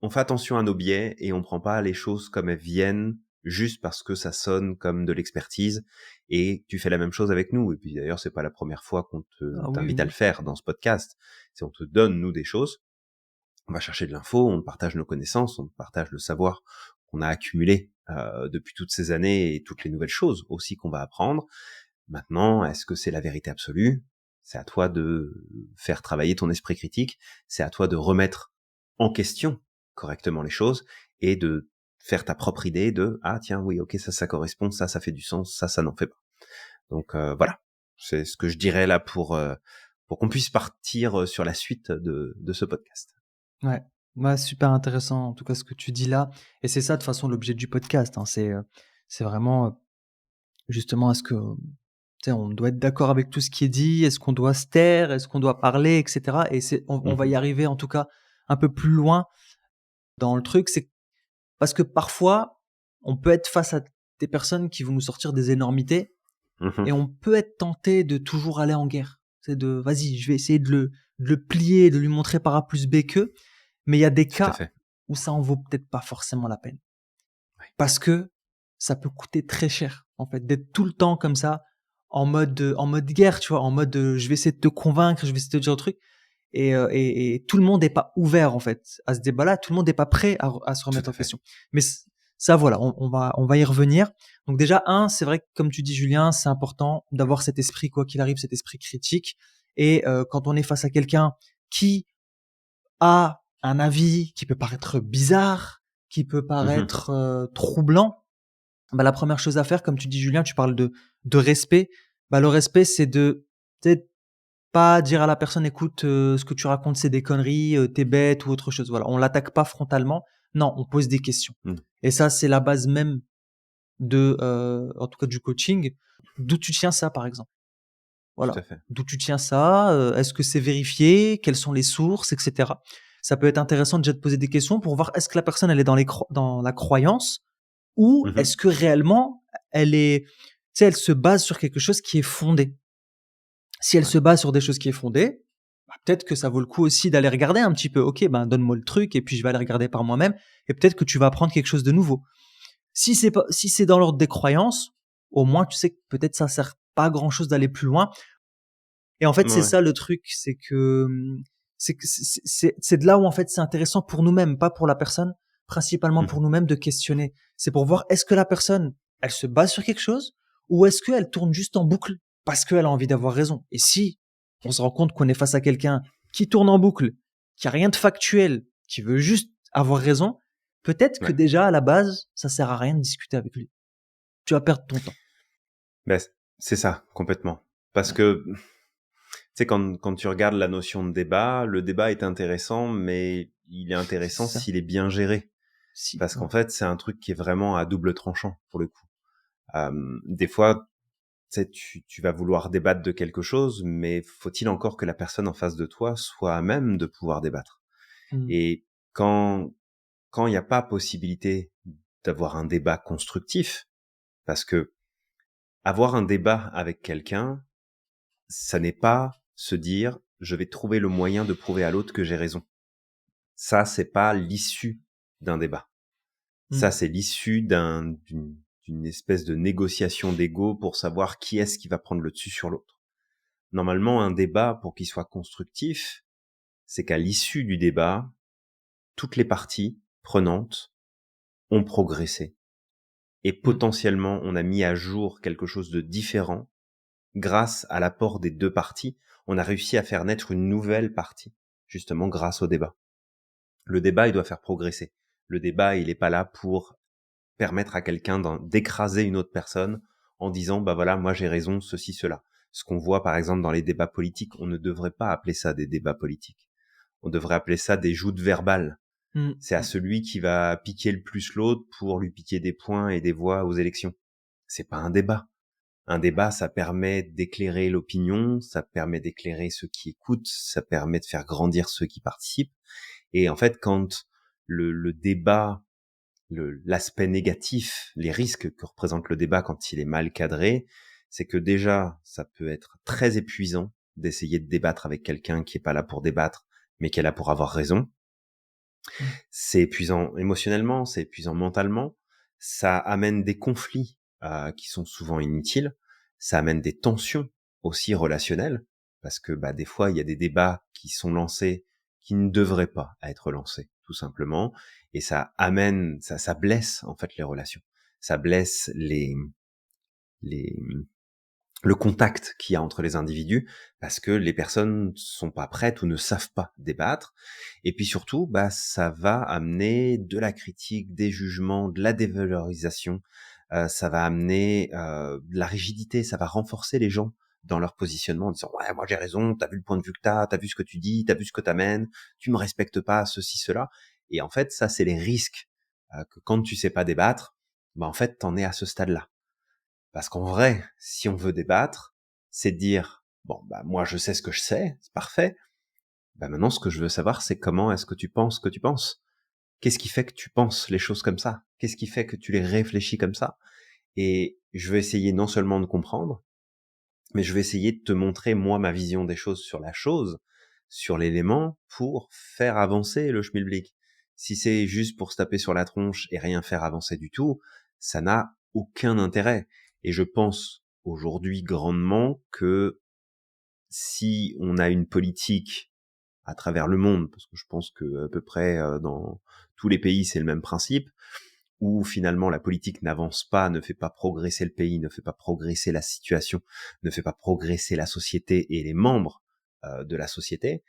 on fait attention à nos biais et on prend pas les choses comme elles viennent juste parce que ça sonne comme de l'expertise et tu fais la même chose avec nous. Et puis d'ailleurs, c'est pas la première fois qu'on Ah oui, t'invite à le oui. faire dans ce podcast. C'est on te donne, nous, des choses. On va chercher de l'info, on partage nos connaissances, on partage le savoir qu'on a accumulé depuis toutes ces années et toutes les nouvelles choses aussi qu'on va apprendre. Maintenant, est-ce que c'est la vérité absolue? C'est à toi de faire travailler ton esprit critique, c'est à toi de remettre en question correctement les choses et de faire ta propre idée de ah tiens oui ok ça correspond, ça fait du sens, ça n'en fait pas. Donc voilà, c'est ce que je dirais là pour qu'on puisse partir sur la suite de ce podcast. Ouais. Ouais, super intéressant en tout cas ce que tu dis là et c'est ça de toute façon l'objet du podcast, hein. C'est vraiment, justement est-ce que, tu sais, on doit être d'accord avec tout ce qui est dit? Est-ce qu'on doit se taire? Est-ce qu'on doit parler? Et cetera et on va y Mhm. arriver en tout cas un peu plus loin dans le truc. C'est parce que parfois, on peut être face à des personnes qui vont nous sortir des énormités Mhm. et on peut être tenté de toujours aller en guerre. C'est de: «Vas-y, je vais essayer de le plier, de lui montrer par A plus B que». Mais il y a des Tout à cas fait. où ça en vaut peut-être pas forcément la peine. Ouais. Parce que ça peut coûter très cher, en fait, d'être tout le temps comme ça, en mode guerre, tu vois? En mode, je vais essayer de te convaincre, je vais essayer de te dire le truc et tout le monde n'est pas ouvert, en fait, à ce débat-là. Tout le monde n'est pas prêt à se Tout remettre à en fait. question. Mais ça, voilà, on va y revenir. Donc déjà, c'est vrai que comme tu dis, Julien, c'est important d'avoir cet esprit, quoi qu'il arrive, cet esprit critique et quand on est face à quelqu'un qui a un avis qui peut paraître bizarre, qui peut Mhm. paraître, troublant, la première chose à faire, comme tu dis Julien, tu parles de respect. Le respect, c'est de peut-être pas dire à la personne: «Écoute, ce que tu racontes, c'est des conneries, tu bête» ou autre chose. Voilà, on l'attaque pas frontalement. Non, on pose des questions Mm. et ça, c'est la base même en tout cas du coaching. D'où tu tiens ça, par exemple? Tout Voilà. à fait. D'où tu tiens ça? Est-ce que c'est vérifié? Quelles sont les sources? Et cetera. Ça peut être intéressant déjà de poser des questions pour voir est-ce que la personne elle est dans la croyance ou Mhm. est-ce que réellement elle est tu sais, elle se base sur quelque chose qui est fondé. Si elle Ouais. se base sur des choses qui est fondées, peut-être que ça vaut le coup aussi d'aller regarder un petit peu. OK, donne-moi le truc et puis je vais aller regarder par moi-même et peut-être que tu vas apprendre quelque chose de nouveau. Si c'est dans l'ordre des croyances, au moins tu sais que peut-être ça sert pas à grand chose d'aller plus loin et en fait, c'est Ouais. ça le truc, c'est que c'est de là où en fait c'est intéressant pour nous-mêmes, pas pour la personne, principalement pour Mhm. nous-mêmes de questionner. C'est pour voir est-ce que la personne, elle se base sur quelque chose ou est-ce qu'elle tourne juste en boucle parce qu'elle a envie d'avoir raison. Et si on se rend compte qu'on est face à quelqu'un qui tourne en boucle, qui a rien de factuel, qui veut juste avoir raison, peut-être que Ouais. déjà à la base, ça sert à rien de discuter avec lui. Tu vas perdre ton temps. Ben, c'est ça, complètement. Parce Ouais, que, tu sais, quand tu regardes la notion de débat, le débat est intéressant, mais il est c'est intéressant ça. s'il est bien géré. Si, Parce qu'en voilà. fait, c'est un truc qui est vraiment à double tranchant, pour le coup. Des fois, tu sais, tu vas vouloir débattre de quelque chose, mais faut-il encore que la personne en face de toi soit à même de pouvoir débattre? Mm. Et quand il n'y a pas possibilité d'avoir un débat constructif, parce que avoir un débat avec quelqu'un, ça n'est pas se dire je vais trouver le moyen de prouver à l'autre que j'ai raison. Ça, c'est pas l'issue d'un débat. Ça, c'est l'issue d'une espèce de négociation d'ego pour savoir qui est-ce qui va prendre le dessus sur l'autre. Normalement, un débat, pour qu'il soit constructif, c'est qu'à l'issue du débat, toutes les parties prenantes ont progressé. Et potentiellement, on a mis à jour quelque chose de différent. Grâce à l'apport des deux parties, on a réussi à faire naître une nouvelle partie, justement grâce au débat. Le débat, il doit faire progresser. Le débat, il n'est pas là pour permettre à quelqu'un d'écraser une autre personne en disant, bah voilà, moi j'ai raison, ceci, cela. Ce qu'on voit par exemple dans les débats politiques, on ne devrait pas appeler ça des débats politiques. On devrait appeler ça des joutes verbales. C'est à celui qui va piquer le plus l'autre pour lui piquer des points et des voix aux élections. C'est pas un débat. Un débat, ça permet d'éclairer l'opinion, ça permet d'éclairer ceux qui écoutent, ça permet de faire grandir ceux qui participent. Et en fait, quand le débat, l'aspect négatif, les risques que représente le débat quand il est mal cadré, c'est que déjà, ça peut être très épuisant d'essayer de débattre avec quelqu'un qui est pas là pour débattre, mais qui est là pour avoir raison. C'est épuisant émotionnellement, c'est épuisant mentalement, ça amène des conflits qui sont souvent inutiles, ça amène des tensions aussi relationnelles, parce que des fois, il y a des débats qui sont lancés qui ne devraient pas être lancés, tout simplement, et ça amène, ça blesse en fait les relations, ça blesse le contact qu'il y a entre les individus, parce que les personnes sont pas prêtes ou ne savent pas débattre. Et puis surtout, ça va amener de la critique, des jugements, de la dévalorisation, ça va amener de la rigidité, ça va renforcer les gens dans leur positionnement en disant ouais, moi j'ai raison, t'as vu le point de vue que t'as vu ce que tu dis, t'as vu ce que t'amènes, tu me respectes pas, ceci, cela. Et en fait, ça c'est les risques que quand tu sais pas débattre, en fait t'en es à ce stade-là. Parce qu'en vrai, si on veut débattre, c'est de dire, bon, moi je sais ce que je sais, c'est parfait. Maintenant, ce que je veux savoir, c'est comment est-ce que tu penses ce que tu penses. Qu'est-ce qui fait que tu penses les choses comme ça? Qu'est-ce qui fait que tu les réfléchis comme ça? Et je vais essayer non seulement de comprendre, mais je vais essayer de te montrer, moi, ma vision des choses sur la chose, sur l'élément, pour faire avancer le schmilblick. Si c'est juste pour se taper sur la tronche et rien faire avancer du tout, ça n'a aucun intérêt. Et je pense aujourd'hui grandement que si on a une politique à travers le monde, parce que je pense que à peu près dans tous les pays c'est le même principe, où finalement la politique n'avance pas, ne fait pas progresser le pays, ne fait pas progresser la situation, ne fait pas progresser la société et les membres de la société,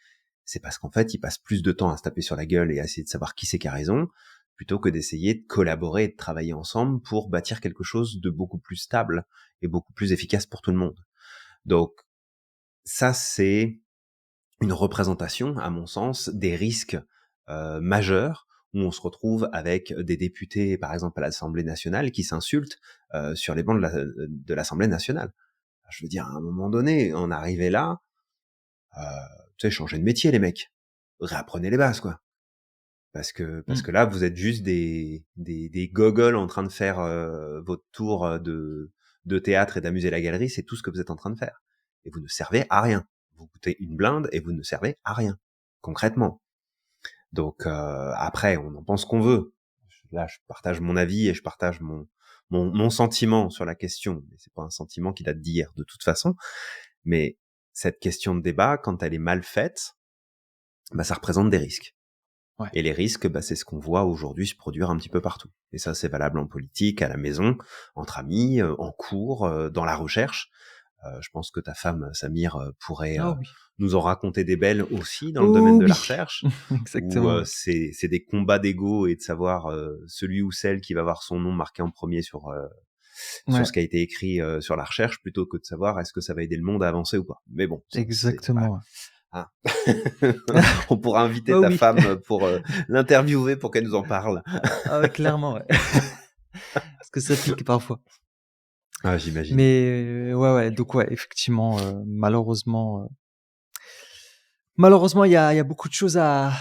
c'est parce qu'en fait ils passent plus de temps à se taper sur la gueule et à essayer de savoir qui c'est qui a raison, plutôt que d'essayer de collaborer et de travailler ensemble pour bâtir quelque chose de beaucoup plus stable et beaucoup plus efficace pour tout le monde. Donc ça, c'est une représentation, à mon sens, des risques majeurs où on se retrouve avec des députés, par exemple à l'Assemblée nationale, qui s'insultent sur les bancs de l'Assemblée nationale. Je veux dire, à un moment donné, on arrivait là, changez de métier, les mecs. Réapprenez les bases, quoi. Parce que là, vous êtes juste des gogoles en train de faire votre tour de théâtre et d'amuser la galerie, c'est tout ce que vous êtes en train de faire. Et vous ne servez à rien. Vous coûtez une blinde et vous ne servez à rien, concrètement. Donc après, on en pense qu'on veut. Là, je partage mon avis et je partage mon sentiment sur la question. Mais c'est pas un sentiment qui date d'hier, de toute façon. Mais cette question de débat, quand elle est mal faite, ça représente des risques. Ouais. Et les risques, c'est ce qu'on voit aujourd'hui se produire un petit peu partout. Et ça, c'est valable en politique, à la maison, entre amis, en cours, dans la recherche. Je pense que ta femme, Samir, pourrait Oui. nous en raconter des belles aussi dans le domaine Oh de la oui, recherche, où exactement. c'est des combats d'ego et de savoir celui ou celle qui va avoir son nom marqué en premier sur Ouais, ce qui a été écrit sur la recherche, plutôt que de savoir est-ce que ça va aider le monde à avancer ou pas. Mais bon, ça, c'est voilà. exactement. Ah. On pourra inviter Oh ta oui. femme pour l'interviewer pour qu'elle nous en parle. Ouais, clairement, ouais. Parce que ça pique parfois. Ah, j'imagine. Mais ouais, donc ouais, effectivement, malheureusement, il y a beaucoup de choses à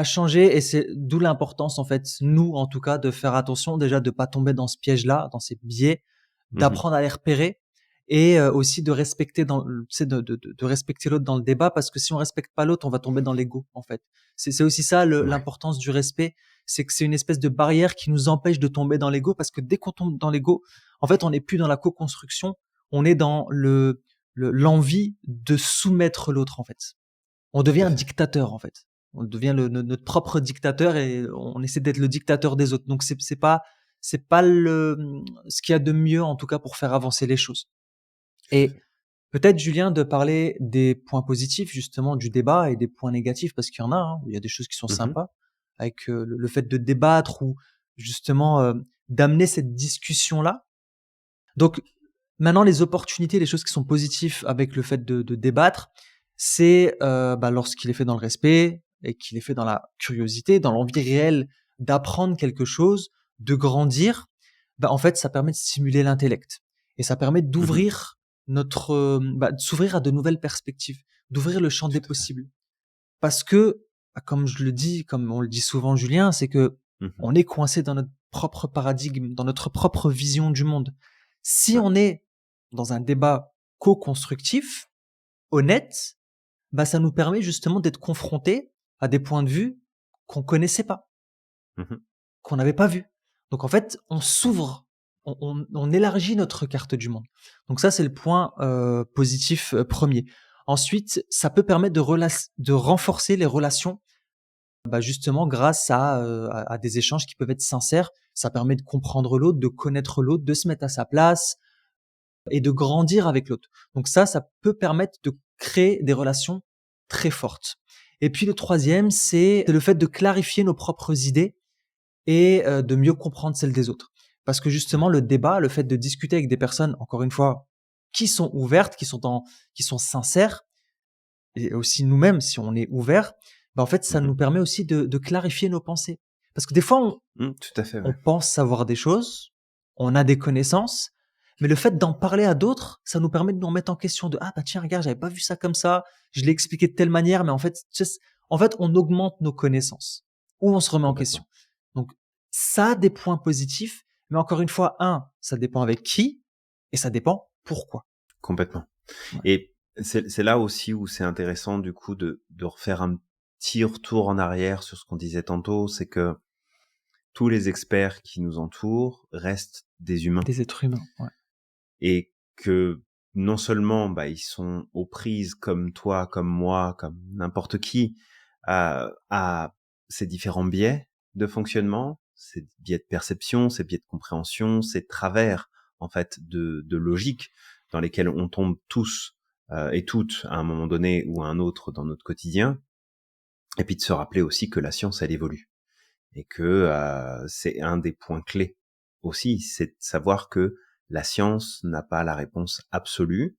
changer et c'est d'où l'importance, en fait, nous, en tout cas, de faire attention, déjà, de pas tomber dans ce piège-là, dans ces biais, Mmh. d'apprendre à les repérer et aussi de respecter de respecter l'autre dans le débat, parce que si on respecte pas l'autre, on va tomber dans l'ego en fait. C'est aussi ça Ouais. l'importance du respect, c'est que c'est une espèce de barrière qui nous empêche de tomber dans l'ego, parce que dès qu'on tombe dans l'ego, en fait, on n'est plus dans la co-construction, on est dans l'envie de soumettre l'autre en fait. On Tout devient à un fait. dictateur en fait. On devient notre propre dictateur et on essaie d'être le dictateur des autres. Donc c'est pas ce qu'il y a de mieux en tout cas pour faire avancer les choses. Et peut-être Julien de parler des points positifs justement du débat et des points négatifs, parce qu'il y en a. Hein. Il y a des choses qui sont Mmh. sympas avec le fait de débattre ou justement d'amener cette discussion là. Donc maintenant, les opportunités, les choses qui sont positives avec le fait de débattre, c'est lorsqu'il est fait dans le respect et qu'il est fait dans la curiosité, dans l'envie réelle d'apprendre quelque chose, de grandir. En fait, ça permet de stimuler l'intellect et ça permet Mmh. d'ouvrir de s'ouvrir à de nouvelles perspectives, d'ouvrir le champ des Tout à fait. possibles. Parce que, comme je le dis, comme on le dit souvent, Julien, c'est que Mmh. on est coincé dans notre propre paradigme, dans notre propre vision du monde. Si Ouais. on est dans un débat co-constructif, honnête, ça nous permet justement d'être confrontés à des points de vue qu'on connaissait pas, Mmh. qu'on n'avait pas vus. Donc en fait, on s'ouvre, on élargit notre carte du monde. Donc ça, c'est le point positif premier. Ensuite, ça peut permettre de renforcer les relations, justement grâce à des échanges qui peuvent être sincères. Ça permet de comprendre l'autre, de connaître l'autre, de se mettre à sa place et de grandir avec l'autre. Donc ça peut permettre de créer des relations très fortes. Et puis le troisième, c'est le fait de clarifier nos propres idées et de mieux comprendre celles des autres. Parce que justement, Ouais. le débat, le fait de discuter avec des personnes, encore une fois, qui sont ouvertes, qui sont sincères, et aussi nous-mêmes, si on est ouvert, en fait, ça Mmh. nous permet aussi de clarifier nos pensées. Parce que des fois, Mmh, tout à fait, on ouais. pense savoir des choses, on a des connaissances, mais le fait d'en parler à d'autres, ça nous permet de nous remettre en question de ah bah tiens regarde j'avais pas vu ça comme ça, je l'ai expliqué de telle manière, mais en fait en fait on augmente nos connaissances ou on se remet en question. Complètement. Donc ça a des points positifs, mais encore une fois ça dépend avec qui et ça dépend pourquoi. Complètement. Ouais. Et c'est là aussi où c'est intéressant du coup de refaire un petit retour en arrière sur ce qu'on disait tantôt, c'est que tous les experts qui nous entourent restent des humains Des êtres humains. Ouais. et que non seulement ils sont aux prises comme toi, comme moi, comme n'importe qui à ces différents biais de fonctionnement, ces biais de perception, ces biais de compréhension, ces travers en fait de logique dans lesquels on tombe tous et toutes à un moment donné ou à un autre dans notre quotidien, et puis de se rappeler aussi que la science elle évolue et que c'est un des points clés aussi, c'est de savoir que la science n'a pas la réponse absolue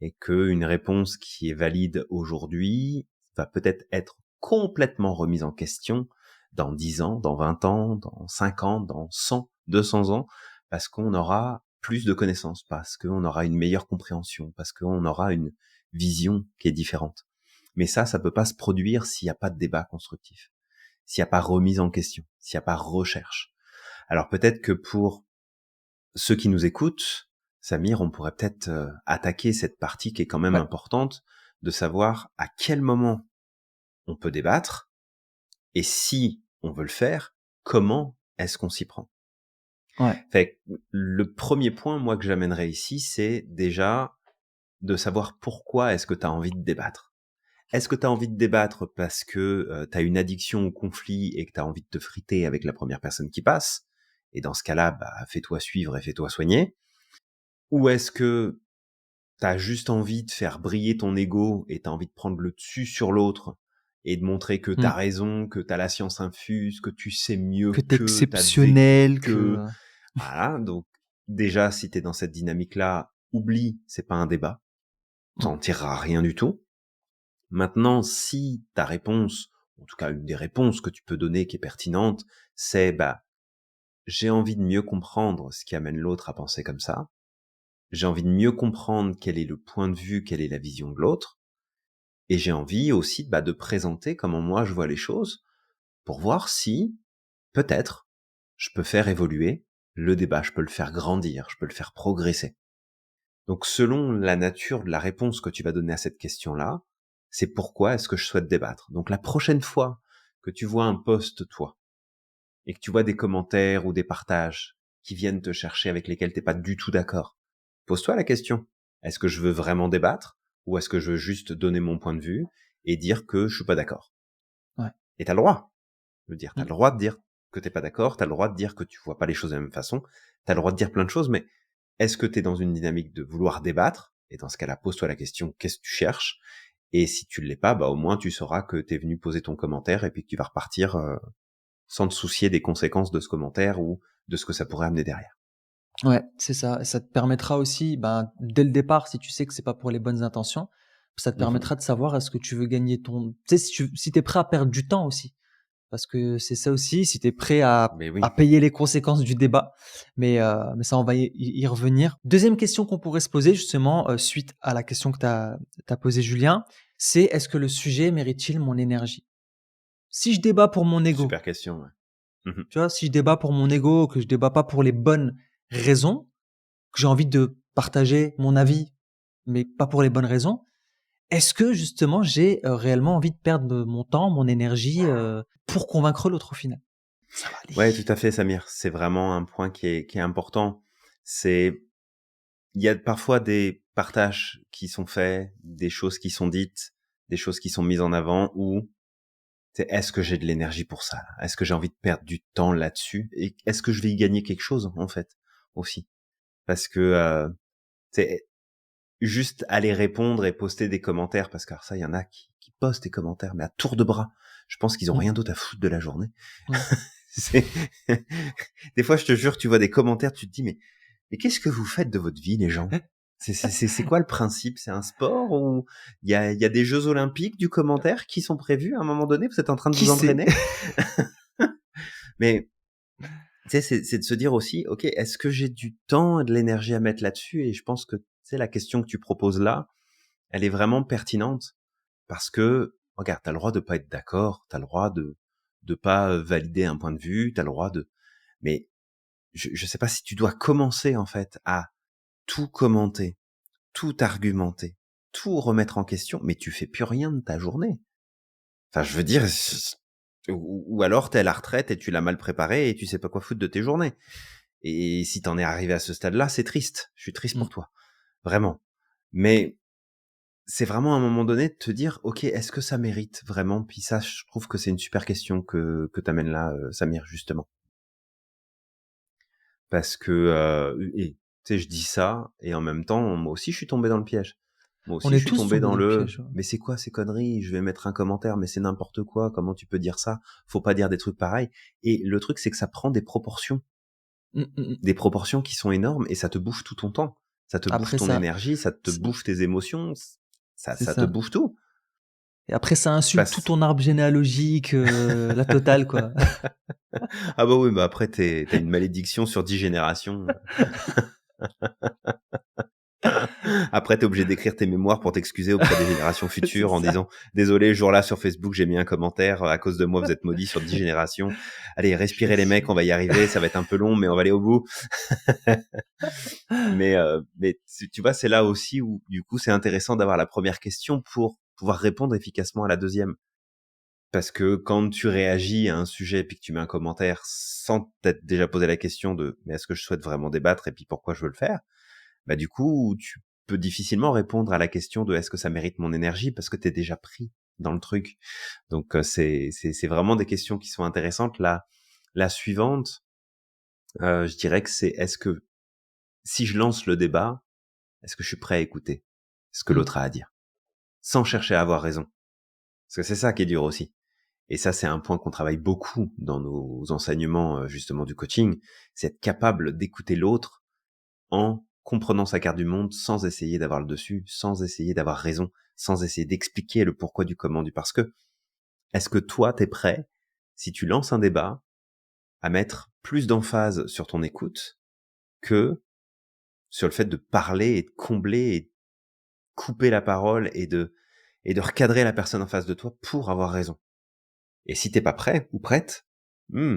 et qu'une réponse qui est valide aujourd'hui va peut-être être complètement remise en question dans 10 ans, dans 20 ans, dans 50, dans 100, 200 ans, parce qu'on aura plus de connaissances, parce qu'on aura une meilleure compréhension, parce qu'on aura une vision qui est différente. Mais ça peut pas se produire s'il n'y a pas de débat constructif, s'il n'y a pas remise en question, s'il n'y a pas recherche. Alors peut-être que pour ceux qui nous écoutent, Samir, on pourrait peut-être attaquer cette partie qui est quand même Ouais. importante, de savoir à quel moment on peut débattre, et si on veut le faire, comment est-ce qu'on s'y prend. Ouais. Fait que le premier point, moi, que j'amènerais ici, c'est déjà de savoir pourquoi est-ce que tu as envie de débattre. Est-ce que tu as envie de débattre parce que tu as une addiction au conflit et que tu as envie de te friter avec la première personne qui passe? Et dans ce cas-là, fais-toi suivre et fais-toi soigner. Ou est-ce que t'as juste envie de faire briller ton ego et t'as envie de prendre le dessus sur l'autre et de montrer que Mm. t'as raison, que t'as la science infuse, que tu sais mieux Que t'es que, t'as vécu exceptionnel, que, que voilà. Donc, déjà, si t'es dans cette dynamique-là, oublie, c'est pas un débat. mm. T'en tireras rien du tout. Maintenant, si ta réponse, en tout cas une des réponses que tu peux donner qui est pertinente, c'est, j'ai envie de mieux comprendre ce qui amène l'autre à penser comme ça. J'ai envie de mieux comprendre quel est le point de vue, quelle est la vision de l'autre. Et j'ai envie aussi de présenter comment moi je vois les choses pour voir si, peut-être, je peux faire évoluer le débat, je peux le faire grandir, je peux le faire progresser. Donc, selon la nature de la réponse que tu vas donner à cette question-là, c'est pourquoi est-ce que je souhaite débattre. Donc, la prochaine fois que tu vois un post, toi, et que tu vois des commentaires ou des partages qui viennent te chercher avec lesquels t'es pas du tout d'accord, pose-toi la question. Est-ce que je veux vraiment débattre ou est-ce que je veux juste donner mon point de vue et dire que je suis pas d'accord? Ouais. Et t'as le droit de dire, t'as Mmh. le droit de dire que t'es pas d'accord, t'as le droit de dire que tu vois pas les choses de la même façon, t'as le droit de dire plein de choses, mais est-ce que t'es dans une dynamique de vouloir débattre? Et dans ce cas-là, pose-toi la question, qu'est-ce que tu cherches? Et si tu l'es pas, bah, au moins, tu sauras que t'es venu poser ton commentaire et puis que tu vas repartir, sans te soucier des conséquences de ce commentaire ou de ce que ça pourrait amener derrière. Ouais, c'est ça. Ça te permettra aussi, ben, dès le départ, si tu sais que c'est pas pour les bonnes intentions, ça te Mmh. permettra de savoir est-ce que tu veux gagner ton tu sais, si tu es prêt à perdre du temps aussi. Parce que c'est ça aussi, si tu es prêt à Mais oui, payer les conséquences du débat. Mais ça, on va y revenir. Deuxième question qu'on pourrait se poser justement, suite à la question que tu as posée Julien, c'est: «Est-ce que le sujet mérite-t-il mon énergie?» Si je débat pour mon ego, super question, ouais. Mmh. tu vois? Si je débat pour mon ego, que je débat pas pour les bonnes raisons, que j'ai envie de partager mon avis, mais pas pour les bonnes raisons, est-ce que justement j'ai, réellement envie de perdre, mon temps, mon énergie, pour convaincre l'autre au final? Ça va aller. Ouais, tout à fait, Samir. C'est vraiment un point qui est important. C'est il y a parfois des partages qui sont faits, des choses qui sont dites, des choses qui sont mises en avant où c'est est-ce que j'ai de l'énergie pour ça? Là est-ce que j'ai envie de perdre du temps là-dessus? Et est-ce que je vais y gagner quelque chose, en fait, aussi? Parce que, c'est juste aller répondre et poster des commentaires, parce que alors ça, il y en a qui postent des commentaires, mais à tour de bras. Je pense qu'ils ont Mmh. rien d'autre à foutre de la journée. Ouais. C'est des fois, je te jure, tu vois des commentaires, tu te dis: «Mais qu'est-ce que vous faites de votre vie, les gens? C'est quoi le principe? C'est un sport ou il y a des jeux olympiques du commentaire qui sont prévus à un moment donné? Vous êtes en train de Qui vous sait? entraîner?» Mais tu sais, c'est de se dire aussi: «OK, est-ce que j'ai du temps et de l'énergie à mettre là-dessus?» Et je pense que, tu sais, la question que tu proposes là, elle est vraiment pertinente parce que, regarde, tu as le droit de pas être d'accord, tu as le droit de pas, valider un point de vue, tu as le droit de mais je sais pas si tu dois commencer, en fait, à tout commenter, tout argumenter, tout remettre en question, mais tu fais plus rien de ta journée. Enfin, je veux dire, ou alors tu es à la retraite et tu l'as mal préparé et tu sais pas quoi foutre de tes journées. Et si t'en es arrivé à ce stade-là, c'est triste. Je suis triste Mmh. pour toi. Vraiment. Mais c'est vraiment à un moment donné de te dire, OK, est-ce que ça mérite vraiment? Puis ça, je trouve que c'est une super question que t'amènes là, Samir, justement. Parce que, et tu sais, je dis ça et en même temps, moi aussi, je suis tombé dans le piège. Moi On aussi, je est suis tous tombé tombés dans dans le le: piège, ouais. «Mais c'est quoi ces conneries? Je vais mettre un commentaire, mais c'est n'importe quoi. Comment tu peux dire ça? Faut pas dire des trucs pareils». Et le truc, c'est que ça prend Mmh, mmh mh. des proportions qui sont énormes et ça te bouffe tout ton temps. Ça te bouffe Après ton ça énergie, ça te c bouffe tes émotions, c'est ça te ça, bouffe tout. et après ça insulte tout Parce ton arbre généalogique, la totale, quoi. ah bah oui, bah après t'as une malédiction sur 10 générations. Après t'es obligé d'écrire tes mémoires pour t'excuser auprès des générations C'est futures en ça. disant: «Désolé, jour-là sur Facebook, j'ai mis un commentaire, à cause de moi, vous êtes maudits sur 10 générations. Allez, Je respirez les mecs, sais. on va y arriver, ça va être un peu long, mais on va aller au bout». Mais tu vois, c'est là aussi où, du coup, c'est intéressant d'avoir la première question pour pouvoir répondre efficacement à la deuxième. Parce que quand tu réagis à un sujet et puis que tu mets un commentaire sans t'être déjà posé la question de mais est-ce que je souhaite vraiment débattre et puis pourquoi je veux le faire, bah du coup tu peux difficilement répondre à la question de est-ce que ça mérite mon énergie parce que t'es déjà pris dans le truc. Donc c'est vraiment des questions qui sont intéressantes. La suivante, je dirais que c'est est-ce que si je lance le débat, est-ce que je suis prêt à écouter ce que Mmh. l'autre a à dire sans chercher à avoir raison? Parce que c'est ça qui est dur aussi. Et ça, c'est un point qu'on travaille beaucoup dans nos enseignements, justement du coaching, c'est être capable d'écouter l'autre en comprenant sa carte du monde sans essayer d'avoir le dessus, sans essayer d'avoir raison, sans essayer d'expliquer le pourquoi du comment du parce que. Est-ce que toi, t'es prêt, si tu lances un débat, à mettre plus d'emphase sur ton écoute que sur le fait de parler et de combler et de couper la parole et de recadrer la personne en face de toi pour avoir raison? Et si t'es pas prêt ou prête, mmh,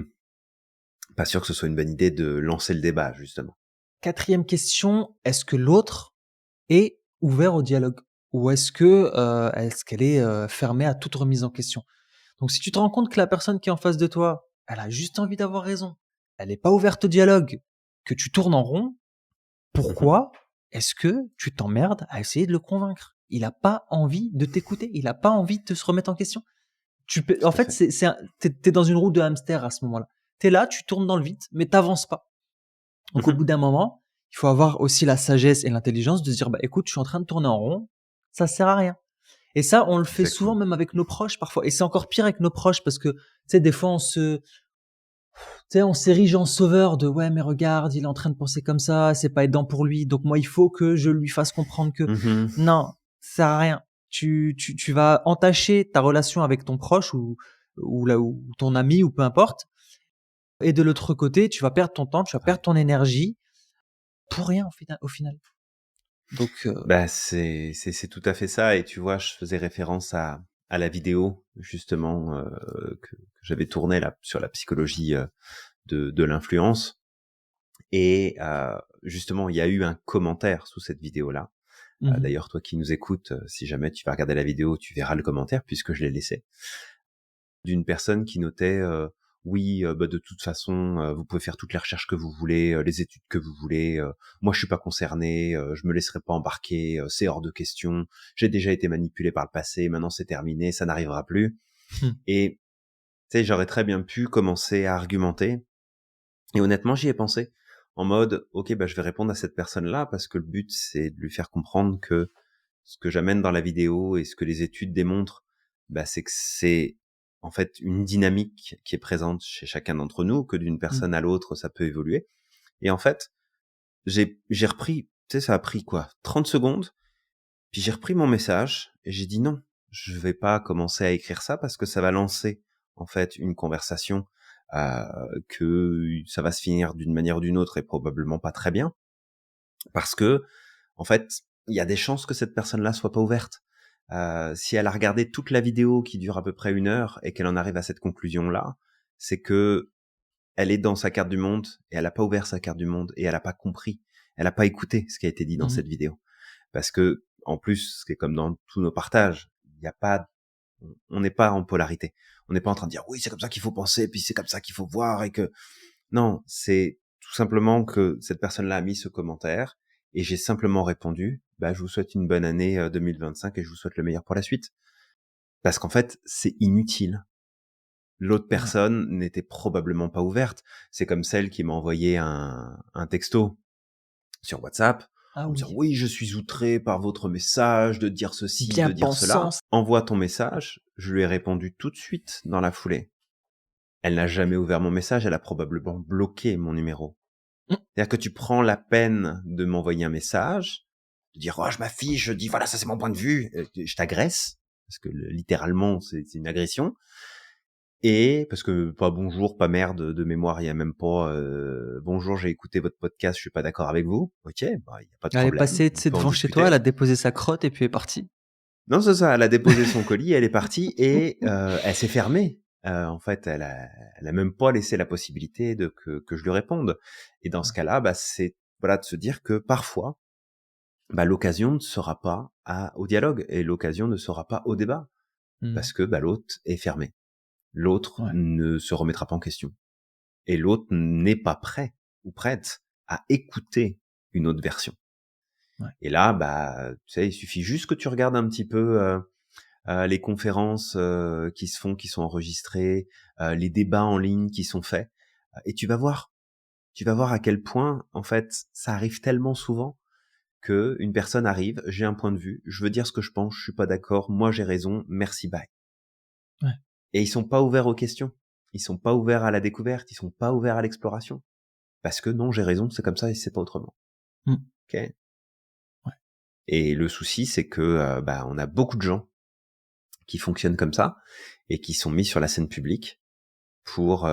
pas sûr que ce soit une bonne idée de lancer le débat, justement. 4e question, est-ce que l'autre est ouvert au dialogue? Ou est-ce qu'elle est fermée à toute remise en question? Donc si tu te rends compte que la personne qui est en face de toi, elle a juste envie d'avoir raison, elle n'est pas ouverte au dialogue, que tu tournes en rond, Mmh. pourquoi est-ce que tu t'emmerdes à essayer de le convaincre? Il n'a pas envie de t'écouter, il n'a pas envie de se remettre en question. En Tout à fait, fait. t'es dans une roue de hamster à ce moment-là. T'es là, tu tournes dans le vide, mais t'avances pas. Donc au bout Mmh. d'un moment, il faut avoir aussi la sagesse et l'intelligence de se dire, bah écoute, je suis en train de tourner en rond, ça sert à rien. Et ça, on le fait souvent Exactement. même avec nos proches parfois. Et c'est encore pire avec nos proches parce que, tu sais, des fois, on s'érige en sauveur de, ouais, mais regarde, il est en train de penser comme ça, c'est pas aidant pour lui. Donc moi, il faut que je lui fasse comprendre que Mmh. non, ça sert à rien. Tu vas entacher ta relation avec ton proche ou ton ami ou peu importe. Et de l'autre côté, tu vas perdre ton temps, tu vas perdre Ouais. ton énergie pour rien au final. Donc, Bah, c'est tout à fait ça et tu vois, je faisais référence à la vidéo justement, que j'avais tournée là, sur la psychologie, de l'influence et justement, il y a eu un commentaire sous cette vidéo-là. mhm, D'ailleurs, toi qui nous écoutes, si jamais tu vas regarder la vidéo, tu verras le commentaire puisque je l'ai laissé. D'une personne qui notait, «Oui, bah, de toute façon, vous pouvez faire toutes les recherches que vous voulez, les études que vous voulez, moi je suis pas concerné, je me laisserai pas embarquer, c'est hors de question. J'ai déjà été manipulé par le passé, maintenant c'est terminé, ça n'arrivera plus» et tu sais, j'aurais très bien pu commencer à argumenter et honnêtement, j'y ai pensé en mode: «OK, bah, je vais répondre à cette personne-là» parce que le but, c'est de lui faire comprendre que ce que j'amène dans la vidéo et ce que les études démontrent, bah, c'est que c'est en fait une dynamique qui est présente chez chacun d'entre nous, que d'une mm, personne à l'autre, ça peut évoluer. Et en fait, j'ai repris, tu sais, ça a pris quoi, 30 secondes, puis j'ai repris mon message et j'ai dit non, je vais pas commencer à écrire ça parce que ça va lancer en fait une conversation que ça va se finir d'une manière ou d'une autre et probablement pas très bien parce que en fait, il y a des chances que cette personne-là soit pas ouverte. Si elle a regardé toute la vidéo qui dure à peu près 1 heure et qu'elle en arrive à cette conclusion-là, c'est que elle est dans sa carte du monde et elle a pas ouvert sa carte du monde et elle a pas compris. Elle a pas écouté ce qui a été dit dans mhm. cette vidéo. Parce que, en plus, c'est comme dans tous nos partages, il y a pas, on n'est pas en polarité. On n'est pas en train de dire oui, c'est comme ça qu'il faut penser, puis c'est comme ça qu'il faut voir et que non, c'est tout simplement que cette personne-là a mis ce commentaire et j'ai simplement répondu, bah, je vous souhaite une bonne année 2025 et je vous souhaite le meilleur pour la suite. Parce qu'en fait, c'est inutile. L'autre Ouais. personne n'était probablement pas ouverte. C'est comme celle qui m'a envoyé un texto sur WhatsApp Ah en me disant oui, oui, je suis outré par votre message, de dire ceci, bien de dire cela. pensant. Envoie ton message. Je lui ai répondu tout de suite dans la foulée. Elle n'a jamais ouvert mon message. Elle a probablement bloqué mon numéro. Mm. C'est-à-dire que tu prends la peine de m'envoyer un message, de dire oh je m'affiche, je dis voilà ça c'est mon point de vue, je t'agresse parce que littéralement c'est une agression et parce que pas bonjour, pas merde de mémoire, il y a même pas bonjour j'ai écouté votre podcast, je suis pas d'accord avec vous, ok bah il y a pas de Elle est problème, passée, tu on sais, peut en devant chez toi, elle discuter. a déposé sa crotte et puis est partie. Non c'est ça, elle a déposé son colis, elle est partie et elle s'est fermée. En fait, elle a même pas laissé la possibilité de que je lui réponde. Et dans ce Ouais. cas-là, bah c'est voilà de se dire que parfois bah, l'occasion ne sera pas au dialogue et l'occasion ne sera pas au débat Mm. parce que bah, l'autre est fermé. L'autre Ouais. ne se remettra pas en question et l'autre n'est pas prêt ou prête à écouter une autre version. Ouais. Et là, bah, tu sais, il suffit juste que tu regardes un petit peu les conférences qui se font, qui sont enregistrées, les débats en ligne qui sont faits, et tu vas voir à quel point, en fait, ça arrive tellement souvent que une personne arrive, j'ai un point de vue, je veux dire ce que je pense, je suis pas d'accord, moi j'ai raison, merci, bye. Ouais. Et ils sont pas ouverts aux questions. Ils sont pas ouverts à la découverte, ils sont pas ouverts à l'exploration. Parce que non, j'ai raison, c'est comme ça et c'est pas autrement. Mm. Ok. Ouais. Et le souci, c'est que bah, on a beaucoup de gens qui fonctionnent comme ça et qui sont mis sur la scène publique pour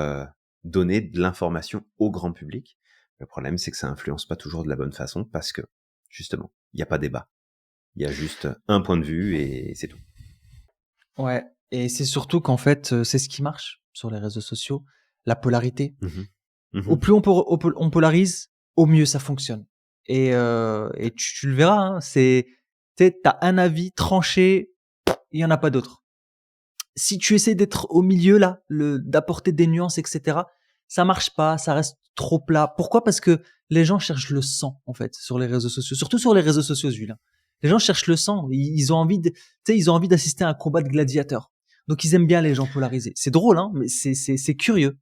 donner de l'information au grand public. Le problème, c'est que ça influence pas toujours de la bonne façon parce que justement, il n'y a pas débat. Il y a juste un point de vue et c'est tout. Ouais. Et c'est surtout qu'en fait, c'est ce qui marche sur les réseaux sociaux, la polarité. Mhm. Au Mhm. plus on polarise, au mieux ça fonctionne. Et tu le verras, hein, tu as un avis tranché, il y en a pas d'autre. Si tu essaies d'être au milieu là, d'apporter des nuances, etc., ça marche pas, ça reste trop plat. Pourquoi? Parce que les gens cherchent le sang en fait sur les réseaux sociaux, surtout sur les réseaux sociaux, Julien. Les gens cherchent le sang, ils ont envie ils ont envie d'assister à un combat de gladiateurs. Donc ils aiment bien les gens polarisés. C'est drôle, hein, mais c'est curieux.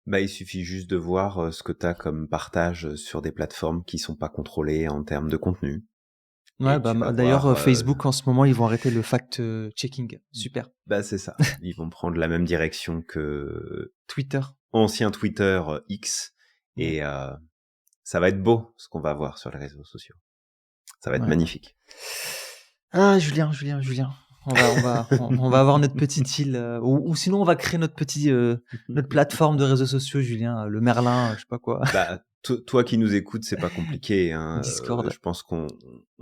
Bah, il suffit juste de voir ce que tu as comme partage sur des plateformes qui sont pas contrôlées en termes de contenu. Ouais, Et bah tu vas d'ailleurs voir, Facebook en ce moment ils vont arrêter le fact checking. Super. bah c'est ça. Ils vont prendre la même direction que Twitter. ancien Twitter X. Ouais. Et ça va être beau ce qu'on va voir sur les réseaux sociaux. Ça va être Ouais. magnifique. Ah, Julien. On va avoir notre petite île, ou sinon on va créer notre plateforme de réseaux sociaux, Julien, le Merlin, je sais pas quoi, Bah, toi qui nous écoutes, c'est pas compliqué, hein. Discord. Je pense qu'on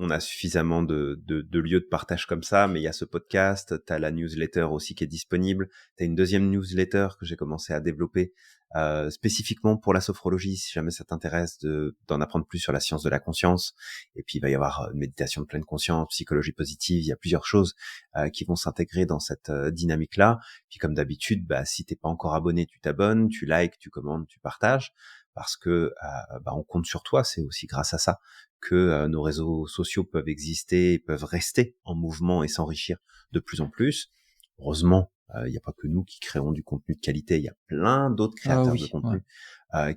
a suffisamment de lieux de partage comme ça, mais il y a ce podcast, t'as la newsletter aussi qui est disponible, t'as une deuxième newsletter que j'ai commencé à développer spécifiquement pour la sophrologie, si jamais ça t'intéresse d'en apprendre plus sur la science de la conscience. Et puis il va y avoir une méditation de pleine conscience, psychologie positive, il y a plusieurs choses qui vont s'intégrer dans cette dynamique-là. Puis comme d'habitude, bah, si t'es pas encore abonné, tu t'abonnes, tu likes, tu commandes, tu partages, parce que bah, on compte sur toi. C'est aussi grâce à ça que nos réseaux sociaux peuvent exister, peuvent rester en mouvement et s'enrichir de plus en plus. Heureusement, il n'y a pas que nous qui créons du contenu de qualité, il y a plein d'autres Ah créateurs de oui, ouais. contenu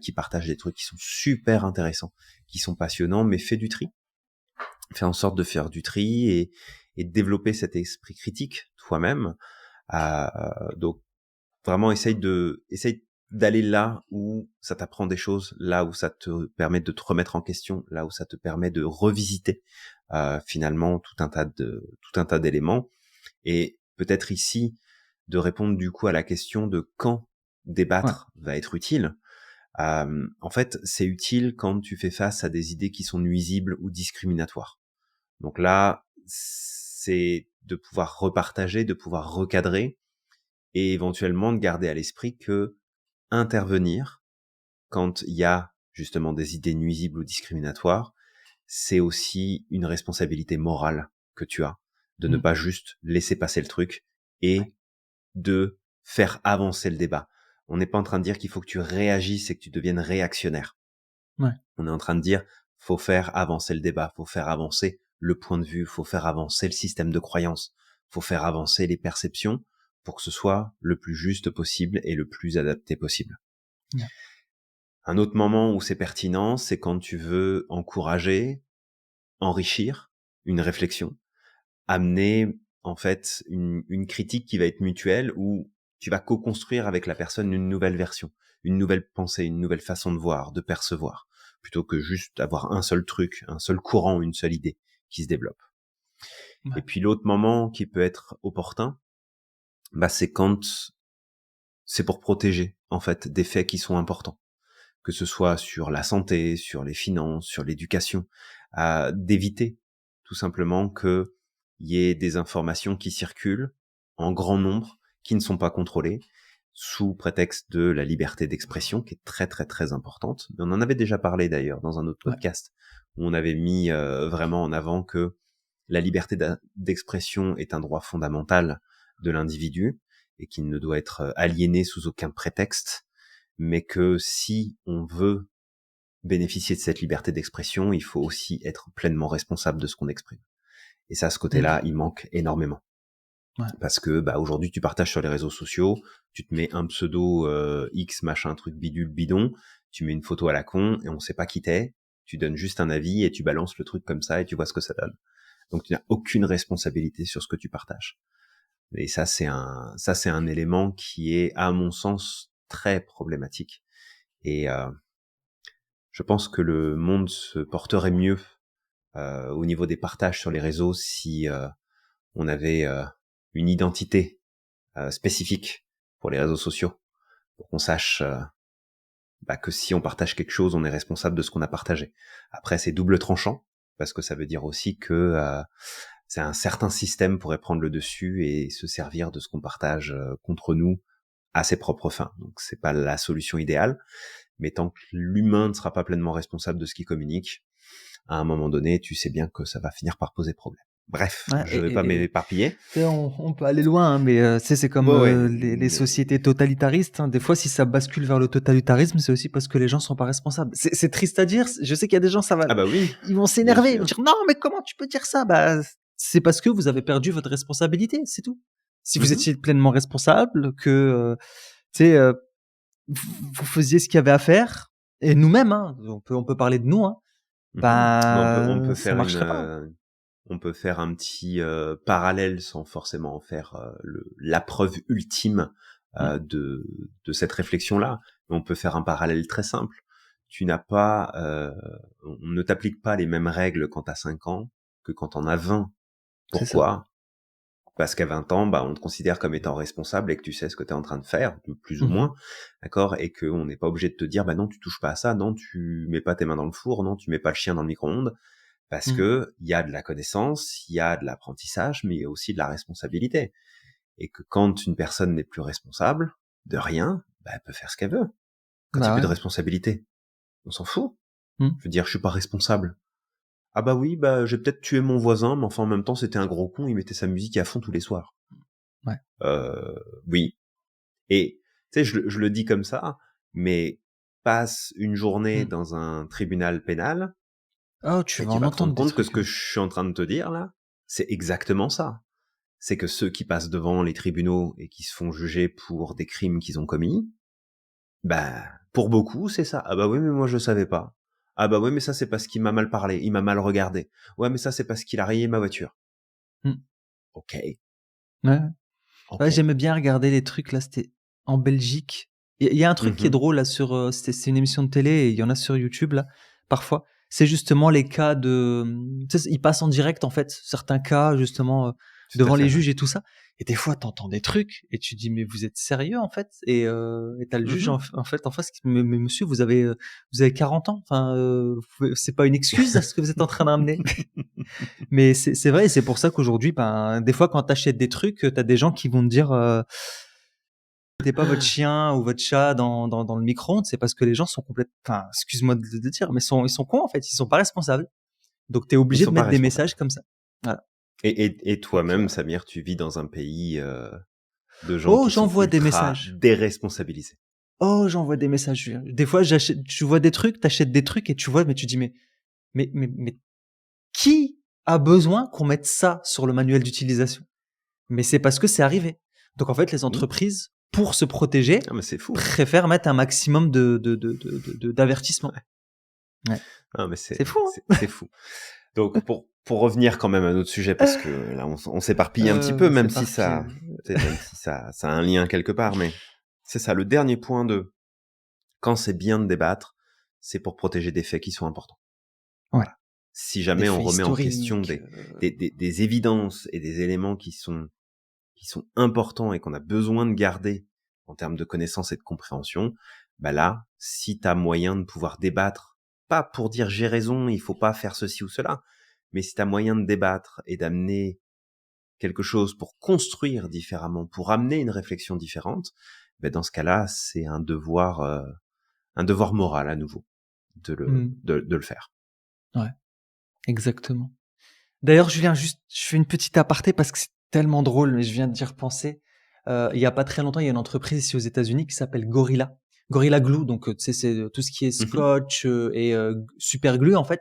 qui partagent des trucs qui sont super intéressants, qui sont passionnants, mais fais du tri. Fais en sorte de faire du tri et de développer cet esprit critique toi-même. Donc vraiment, essaye d'aller là où ça t'apprend des choses, là où ça te permet de te remettre en question, là où ça te permet de revisiter finalement tout un tas d'éléments. Et peut-être ici de répondre du coup à la question de quand Ouais. débattre va être utile. En fait, c'est utile quand tu fais face à des idées qui sont nuisibles ou discriminatoires. Donc là, c'est de pouvoir repartager, de pouvoir recadrer, et éventuellement de garder à l'esprit que intervenir quand il y a justement des idées nuisibles ou discriminatoires, c'est aussi une responsabilité morale que tu as, de ne Mmh. pas juste laisser passer le truc et de faire avancer le débat. On n'est pas en train de dire qu'il faut que tu réagisses et que tu deviennes réactionnaire. Ouais. On est en train de dire, faut faire avancer le débat, faut faire avancer le point de vue, faut faire avancer le système de croyance, faut faire avancer les perceptions pour que ce soit le plus juste possible et le plus adapté possible. Ouais. Un autre moment où c'est pertinent, c'est quand tu veux encourager, enrichir une réflexion, amener en fait une critique qui va être mutuelle, où tu vas co-construire avec la personne une nouvelle version, une nouvelle pensée, une nouvelle façon de voir, de percevoir, plutôt que juste avoir un seul truc, un seul courant, une seule idée qui se développe. Ouais. Et puis l'autre moment qui peut être opportun, bah c'est quand c'est pour protéger en fait des faits qui sont importants, que ce soit sur la santé, sur les finances, sur l'éducation, d'éviter tout simplement que il y ait des informations qui circulent en grand nombre, qui ne sont pas contrôlées, sous prétexte de la liberté d'expression, qui est très très très importante. Mais on en avait déjà parlé d'ailleurs dans un autre Ouais. podcast, où on avait mis vraiment en avant que la liberté d'expression est un droit fondamental de l'individu et qu'il ne doit être aliéné sous aucun prétexte, mais que si on veut bénéficier de cette liberté d'expression, il faut aussi être pleinement responsable de ce qu'on exprime. Et ça, ce Mmh. côté-là, il manque énormément. Ouais. Parce que bah, aujourd'hui, tu partages sur les réseaux sociaux, tu te mets un pseudo X, machin, truc bidule, bidon, tu mets une photo à la con et on sait pas qui t'es, tu donnes juste un avis et tu balances le truc comme ça et tu vois ce que ça donne. Donc tu n'as aucune responsabilité sur ce que tu partages. Et ça c'est un élément qui est, à mon sens, très problématique. Et je pense que le monde se porterait mieux au niveau des partages sur les réseaux si on avait une identité spécifique pour les réseaux sociaux, pour qu'on sache bah, que si on partage quelque chose, on est responsable de ce qu'on a partagé. Après, c'est double tranchant, parce que ça veut dire aussi que c'est un certain système pourrait prendre le dessus et se servir de ce qu'on partage contre nous à ses propres fins. Donc c'est pas la solution idéale, mais tant que l'humain ne sera pas pleinement responsable de ce qu'il communique, à un moment donné, tu sais bien que ça va finir par poser problème. Bref, Ouais, je vais pas m'éparpiller. tu sais, on peut aller loin, hein, mais tu sais, c'est comme Ouais, ouais, les mais sociétés totalitaristes, hein. Des fois, si ça bascule vers le totalitarisme, c'est aussi parce que les gens sont pas responsables. C'est triste à dire. Je sais qu'il y a des gens, ça va, ah bah oui, ils vont bien s'énerver, ils vont sûr. dire non, mais comment tu peux dire ça? Bah, c'est parce que vous avez perdu votre responsabilité, c'est tout. Si vous Mhm, étiez pleinement responsable, que tu sais, vous faisiez ce qu'il y avait à faire, et nous-mêmes, hein, on peut parler de nous, hein, mhm. Mais on bah, peut ça faire marcherait pas. on peut faire un petit parallèle sans forcément en faire la preuve ultime Mm. de cette réflexion-là. Mais on peut faire un parallèle très simple. Tu n'as pas, on ne t'applique pas les mêmes règles quand tu as 5 ans que quand on a 20. C'est ça. Pourquoi? Parce qu'à 20 ans, bah, on te considère comme étant responsable et que tu sais ce que tu es en train de faire, plus ou Mhm. moins, d'accord? Et qu'on n'est pas obligé de te dire, bah non, tu touches pas à ça, non, tu mets pas tes mains dans le four, non, tu mets pas le chien dans le micro-ondes, parce Mm. que il y a de la connaissance, il y a de l'apprentissage, mais il y a aussi de la responsabilité. Et que quand une personne n'est plus responsable de rien, bah, elle peut faire ce qu'elle veut. Quand il n'y a Bah plus de ouais. responsabilité, on s'en fout. Mm. Je veux dire, je suis pas responsable. Ah bah oui, bah j'ai peut-être tué mon voisin, mais enfin en même temps c'était un gros con, il mettait sa musique à fond tous les soirs. Ouais. Oui. Et tu sais, je le dis comme ça, mais passe une journée Mm. dans un tribunal pénal Oh, tu et vas tu en vas te rendre entendre des compte que ce trucs, que hein. je suis en train de te dire là, c'est exactement ça. C'est que ceux qui passent devant les tribunaux et qui se font juger pour des crimes qu'ils ont commis, bah pour beaucoup c'est ça. Ah bah oui mais moi je savais pas. Ah bah oui mais ça c'est parce qu'il m'a mal parlé, il m'a mal regardé. Ouais mais ça c'est parce qu'il a rayé ma voiture. Mm. Ok, Ouais. ok. Ouais, j'aimais bien regarder les trucs là, c'était en Belgique. Il y a un truc qui est Mhm, drôle là sur, c'est une émission de télé et il y en a sur YouTube là, parfois. C'est justement les cas de, tu sais, ils passent en direct en fait, certains cas justement, tout à devant les fait. Ouais. juges et tout ça. Et des fois, t'entends des trucs et tu dis: «Mais vous êtes sérieux en fait?» Et tu le juge Mhm. en fait en face qui: «Mais monsieur, vous avez 40 ans, enfin, vous pouvez c'est pas une excuse à ce que vous êtes en train de ramener». Mais c'est vrai et c'est pour ça qu'aujourd'hui, ben, des fois quand t'achètes des trucs, tu des gens qui vont te dire, mettez pas votre chien ou votre chat dans le micro-ondes, c'est parce que les gens sont enfin, excuse-moi de dire, mais ils sont cons, en fait, ils sont pas responsables. Donc, tu es Ils obligé de sont pas mettre des responsables. messages comme ça. Voilà. Et Donc, toi-même, Samir, tu vis dans un pays de gens oh, qui sont j'envoie des ultra messages. déresponsabilisés. Oh, j'envoie des messages, Julien. Des fois, tu vois des trucs, t'achètes des trucs et tu vois, mais tu dis: «Mais qui a besoin qu'on mette ça sur le manuel d'utilisation?» Mais c'est parce que c'est arrivé. Donc, en fait, les Hmm. entreprises, pour se protéger, Ah, mais c'est fou. préfèrent mettre un maximum d'avertissements. Ouais. Ouais. Ah, mais C'est fou, hein? c'est fou. Donc, pour revenir quand même à notre sujet, parce que là, on s'éparpille un petit peu, même C'est si parti. ça, tu sais, même si ça a un lien quelque part, mais c'est ça, le dernier point de quand c'est bien de débattre, c'est pour protéger des faits qui sont importants. Ouais, Voilà. Si des jamais on faits remet en question historiques, des évidences et des éléments qui sont importants et qu'on a besoin de garder en termes de connaissances et de compréhension, bah là, si tu as moyen de pouvoir débattre, pas pour dire j'ai raison, il faut pas faire ceci ou cela, mais si tu as moyen de débattre et d'amener quelque chose pour construire différemment, pour amener une réflexion différente, bah dans ce cas-là, c'est un devoir moral à nouveau mmh, de le faire. ouais, exactement. D'ailleurs, Julien, juste, je fais une petite aparté parce que c'est tellement drôle, mais je viens d'y repenser. Il y a pas très longtemps, il y a une entreprise ici aux États-Unis qui s'appelle Gorilla. Gorilla Glue, donc tu sais, c'est tout ce qui est Mhm, scotch, et super glue en fait,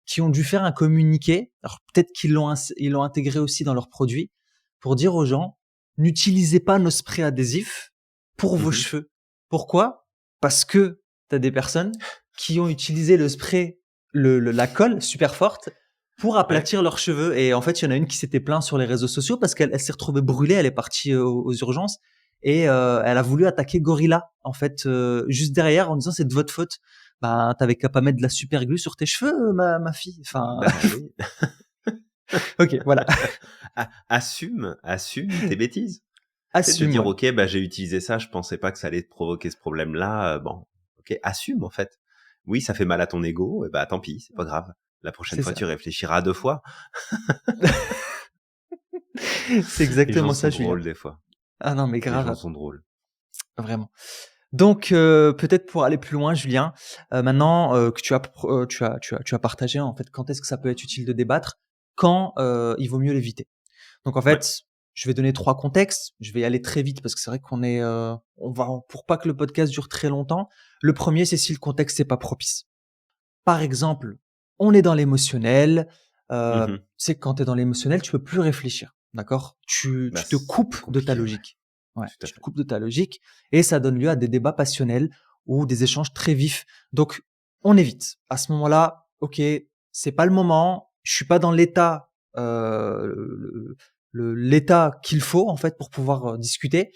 qui ont dû faire un communiqué. Alors peut-être ils l'ont intégré aussi dans leurs produits pour dire aux gens: «N'utilisez pas nos sprays adhésifs pour vos mhm. cheveux». Pourquoi? Parce que tu as des personnes qui ont utilisé le spray, la colle super forte pour Ouais. aplatir leurs cheveux. Et en fait, il y en a une qui s'était plaint sur les réseaux sociaux parce elle s'est retrouvée brûlée, elle est partie aux urgences et elle a voulu attaquer Gorilla en fait, juste derrière en disant: «C'est de votre faute». Bah, tu qu'à pas mettre de la super glue sur tes cheveux, ma fille. Enfin, Bah oui. OK, voilà. Assume tes bêtises. Tu sais, te Assume, dire, ouais. ok, bah j'ai utilisé ça, je pensais pas que ça allait te provoquer ce problème-là. Bon, ok, assume en fait. Oui, ça fait mal à ton ego, et bah tant pis, c'est pas grave. La prochaine C'est fois, tu ça. réfléchiras 2 fois. C'est Les gens exactement sont ça, Julien. drôles des fois. Ah non, mais Les gens grave, sont drôles. vraiment. Donc, peut-être pour aller plus loin, Julien, maintenant que tu as partagé en fait quand est-ce que ça peut être utile de débattre, quand il vaut mieux l'éviter. Donc en Ouais. fait, je vais donner 3 contextes. Je vais y aller très vite parce que c'est vrai qu'on est, on va pour pas que le podcast dure très longtemps. Le premier, c'est si le contexte n'est pas propice. Par exemple, on est dans l'émotionnel, c'est que quand tu es dans l'émotionnel, tu peux plus réfléchir, d'accord? Bah, Tu te c'est coupes plus de ta compliqué, ouais, logique. Ouais, tout à tu te fait. coupes de ta logique et ça donne lieu à des débats passionnels ou des échanges très vifs. Donc on évite. À ce moment-là, OK, c'est pas le moment, je suis pas dans l'état, l'état qu'il faut en fait pour pouvoir, discuter,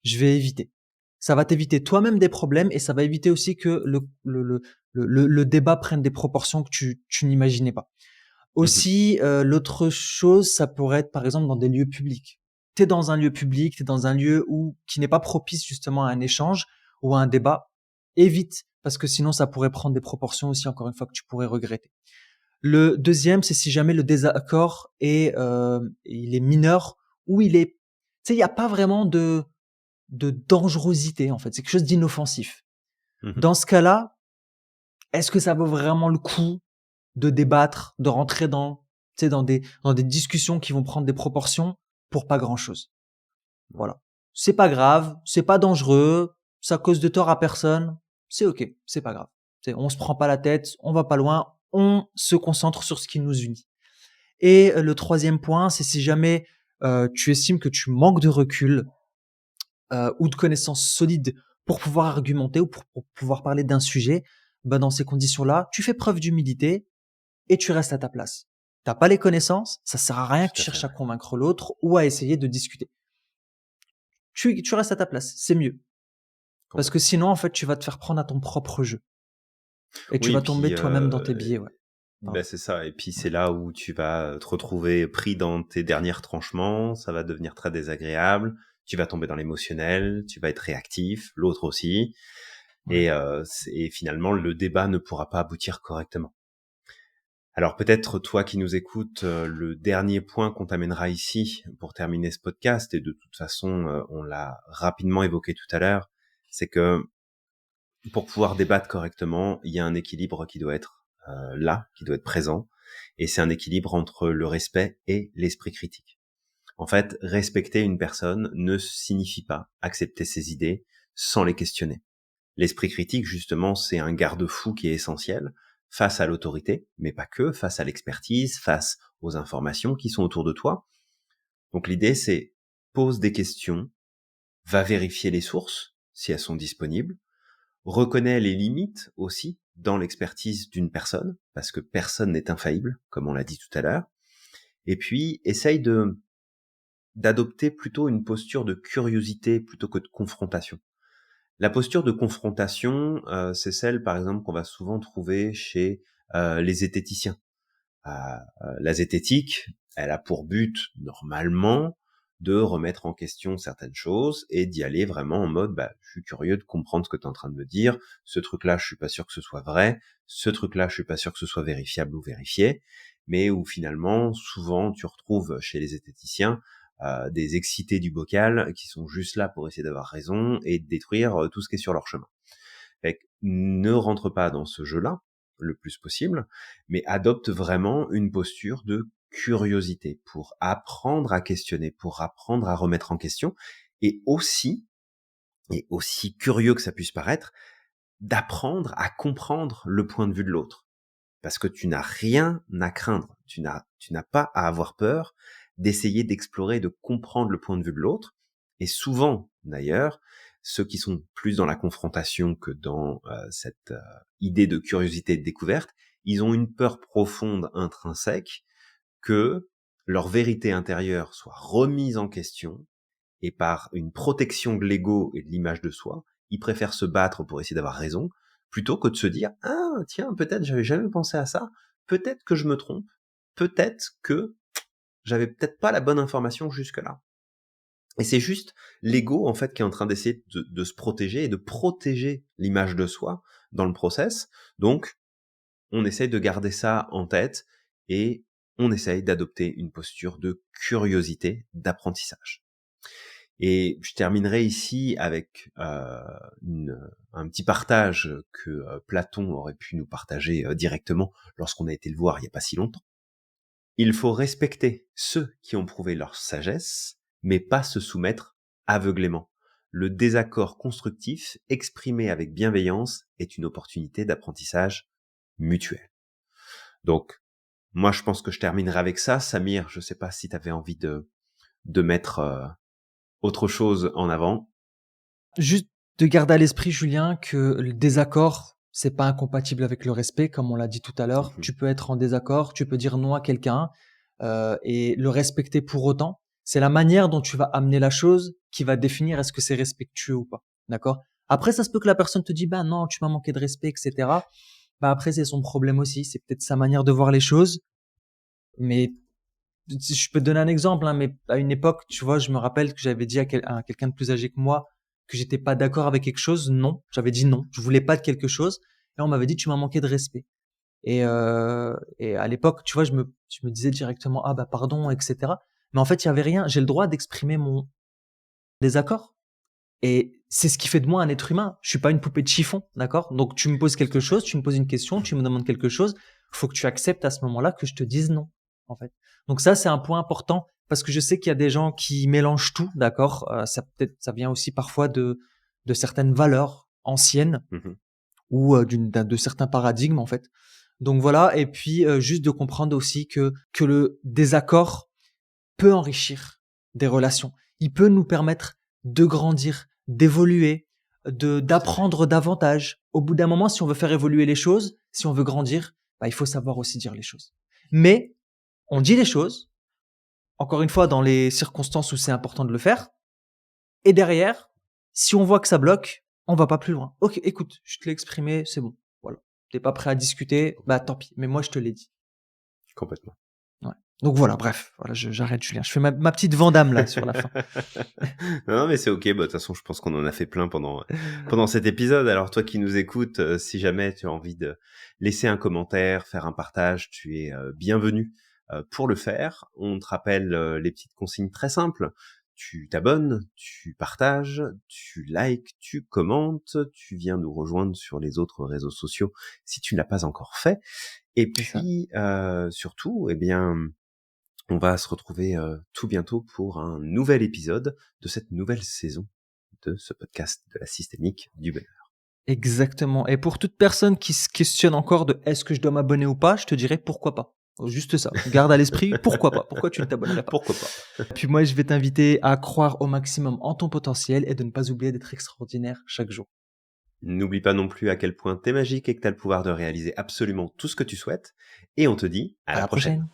je vais éviter. Ça va t'éviter toi-même des problèmes et ça va éviter aussi que le débat prenne des proportions que tu n'imaginais pas. Mmh. Aussi, l'autre chose, ça pourrait être par exemple dans des lieux publics. Tu es dans un lieu public, tu es dans un lieu où qui n'est pas propice justement à un échange ou à un débat, évite parce que sinon ça pourrait prendre des proportions aussi encore une fois que tu pourrais regretter. Le deuxième, c'est si jamais le désaccord est, il est mineur ou il est, tu sais, il y a pas vraiment de dangerosité en fait, c'est quelque chose d'inoffensif. Mmh. Dans ce cas-là, est-ce que ça vaut vraiment le coup de débattre, de rentrer dans, tu sais, dans des discussions qui vont prendre des proportions pour pas grand-chose? Ouais. Voilà. C'est pas grave, c'est pas dangereux, ça cause de tort à personne, c'est OK, c'est pas grave. Tu sais, on se prend pas la tête, on va pas loin, on se concentre sur ce qui nous unit. Et le troisième point, c'est si jamais, tu estimes que tu manques de recul, ou de connaissances solides pour pouvoir argumenter ou pour pouvoir parler d'un sujet, bah, dans ces conditions-là, tu fais preuve d'humilité et tu restes à ta place. T'as pas les connaissances, ça sert à rien que tu Tout à fait, cherches à ouais, convaincre l'autre ou à essayer de discuter. Tu restes à ta place, c'est mieux. Parce que complètement. sinon, en fait, tu vas te faire prendre à ton propre jeu et tu Oui, vas tomber puis, toi-même dans tes biais, ouais. bah, Pardon. c'est ça et puis c'est là où tu vas te retrouver pris dans tes derniers retranchements, ça va devenir très désagréable, tu vas tomber dans l'émotionnel, tu vas être réactif, l'autre aussi Ouais. et finalement le débat ne pourra pas aboutir correctement. Alors peut-être toi qui nous écoutes, le dernier point qu'on t'amènera ici pour terminer ce podcast et de toute façon, on l'a rapidement évoqué tout à l'heure, c'est que pour pouvoir débattre correctement, il y a un équilibre qui doit être là, qui doit être présent, et c'est un équilibre entre le respect et l'esprit critique. En fait, respecter une personne ne signifie pas accepter ses idées sans les questionner. L'esprit critique, justement, c'est un garde-fou qui est essentiel face à l'autorité, mais pas que, face à l'expertise, face aux informations qui sont autour de toi. Donc l'idée, c'est pose des questions, va vérifier les sources si elles sont disponibles, reconnais les limites aussi dans l'expertise d'une personne, parce que personne n'est infaillible, comme on l'a dit tout à l'heure, et puis essaye d'adopter plutôt une posture de curiosité plutôt que de confrontation. La posture de confrontation, c'est celle, par exemple, qu'on va souvent trouver chez les zététiciens. La zététique, elle a pour but, normalement, de remettre en question certaines choses et d'y aller vraiment en mode, bah, je suis curieux de comprendre ce que tu es en train de me dire, ce truc-là, je suis pas sûr que ce soit vrai, ce truc-là, je suis pas sûr que ce soit vérifiable ou vérifié, mais où finalement, souvent, tu retrouves chez les zététiciens des excités du bocal qui sont juste là pour essayer d'avoir raison et de détruire tout ce qui est sur leur chemin. Fait que ne rentre pas dans ce jeu-là le plus possible, mais adopte vraiment une posture de curiosité pour apprendre à questionner, pour apprendre à remettre en question, et aussi curieux que ça puisse paraître, d'apprendre à comprendre le point de vue de l'autre. Parce que tu n'as rien à craindre, tu n'as pas à avoir peur d'essayer d'explorer, de comprendre le point de vue de l'autre. Et souvent, d'ailleurs, ceux qui sont plus dans la confrontation que dans cette idée de curiosité et de découverte, ils ont une peur profonde intrinsèque que leur vérité intérieure soit remise en question et par une protection de l'ego et de l'image de soi, ils préfèrent se battre pour essayer d'avoir raison, plutôt que de se dire ah tiens peut-être j'avais jamais pensé à ça, peut-être que je me trompe, peut-être que j'avais peut-être pas la bonne information jusque là. Et c'est juste l'ego en fait qui est en train d'essayer de se protéger et de protéger l'image de soi dans le process. Donc on essaye de garder ça en tête et on essaye d'adopter une posture de curiosité, d'apprentissage. Et je terminerai ici avec un petit partage que Platon aurait pu nous partager directement lorsqu'on a été le voir il n'y a pas si longtemps. Il faut respecter ceux qui ont prouvé leur sagesse, mais pas se soumettre aveuglément. Le désaccord constructif, exprimé avec bienveillance, est une opportunité d'apprentissage mutuel. Donc, moi, je pense que je terminerai avec ça. Samir, je sais pas si tu avais envie de mettre autre chose en avant. Juste de garder à l'esprit, Julien, que le désaccord, c'est pas incompatible avec le respect, comme on l'a dit tout à l'heure. Tu peux être en désaccord, tu peux dire non à quelqu'un et le respecter pour autant. C'est la manière dont tu vas amener la chose qui va définir est-ce que c'est respectueux ou pas. D'accord? Après, ça se peut que la personne te dise, bah non, tu m'as manqué de respect, etc. Bah après, c'est son problème aussi. C'est peut-être sa manière de voir les choses. Mais je peux te donner un exemple, hein, mais à une époque, tu vois, je me rappelle que j'avais dit à quelqu'un de plus âgé que moi que j'étais pas d'accord avec quelque chose. Non, j'avais dit non, je voulais pas de quelque chose. Et on m'avait dit tu m'as manqué de respect. Et à l'époque, tu vois, je me disais directement ah bah pardon, etc. Mais en fait, il y avait rien. J'ai le droit d'exprimer mon désaccord. Et c'est ce qui fait de moi un être humain. Je suis pas une poupée de chiffon, d'accord? Donc tu me poses quelque chose, tu me poses une question, tu me demandes quelque chose, faut que tu acceptes à ce moment-là que je te dise non, en fait. Donc ça c'est un point important parce que je sais qu'il y a des gens qui mélangent tout, d'accord? Ça vient aussi parfois de certaines valeurs anciennes ou de certains paradigmes en fait. Donc voilà, et puis juste de comprendre aussi que le désaccord peut enrichir des relations. Il peut nous permettre de grandir, d'évoluer, d'apprendre davantage. Au bout d'un moment, si on veut faire évoluer les choses, si on veut grandir, bah, il faut savoir aussi dire les choses. Mais on dit les choses, encore une fois, dans les circonstances où c'est important de le faire. Et derrière, si on voit que ça bloque, on va pas plus loin. Ok, écoute, je te l'ai exprimé, c'est bon. Voilà. T'es pas prêt à discuter, bah tant pis. Mais moi, je te l'ai dit. Complètement. Ouais. Donc voilà, bref, voilà, j'arrête Julien. Je fais ma petite Vandame là sur la fin. Non, mais c'est ok. Bah, de toute façon, je pense qu'on en a fait plein pendant cet épisode. Alors, toi qui nous écoutes, si jamais tu as envie de laisser un commentaire, faire un partage, tu es bienvenu pour le faire. On te rappelle les petites consignes très simples. Tu t'abonnes, tu partages, tu likes, tu commentes, tu viens nous rejoindre sur les autres réseaux sociaux si tu ne l'as pas encore fait. Et puis, surtout, eh bien, on va se retrouver tout bientôt pour un nouvel épisode de cette nouvelle saison de ce podcast de la systémique du bonheur. Exactement. Et pour toute personne qui se questionne encore de est-ce que je dois m'abonner ou pas, je te dirais pourquoi pas. Juste ça. Garde à l'esprit, pourquoi pas? Pourquoi tu ne t'abonnerais pas? Pourquoi pas? Puis moi, je vais t'inviter à croire au maximum en ton potentiel et de ne pas oublier d'être extraordinaire chaque jour. N'oublie pas non plus à quel point t'es magique et que t'as le pouvoir de réaliser absolument tout ce que tu souhaites. Et on te dit à la prochaine.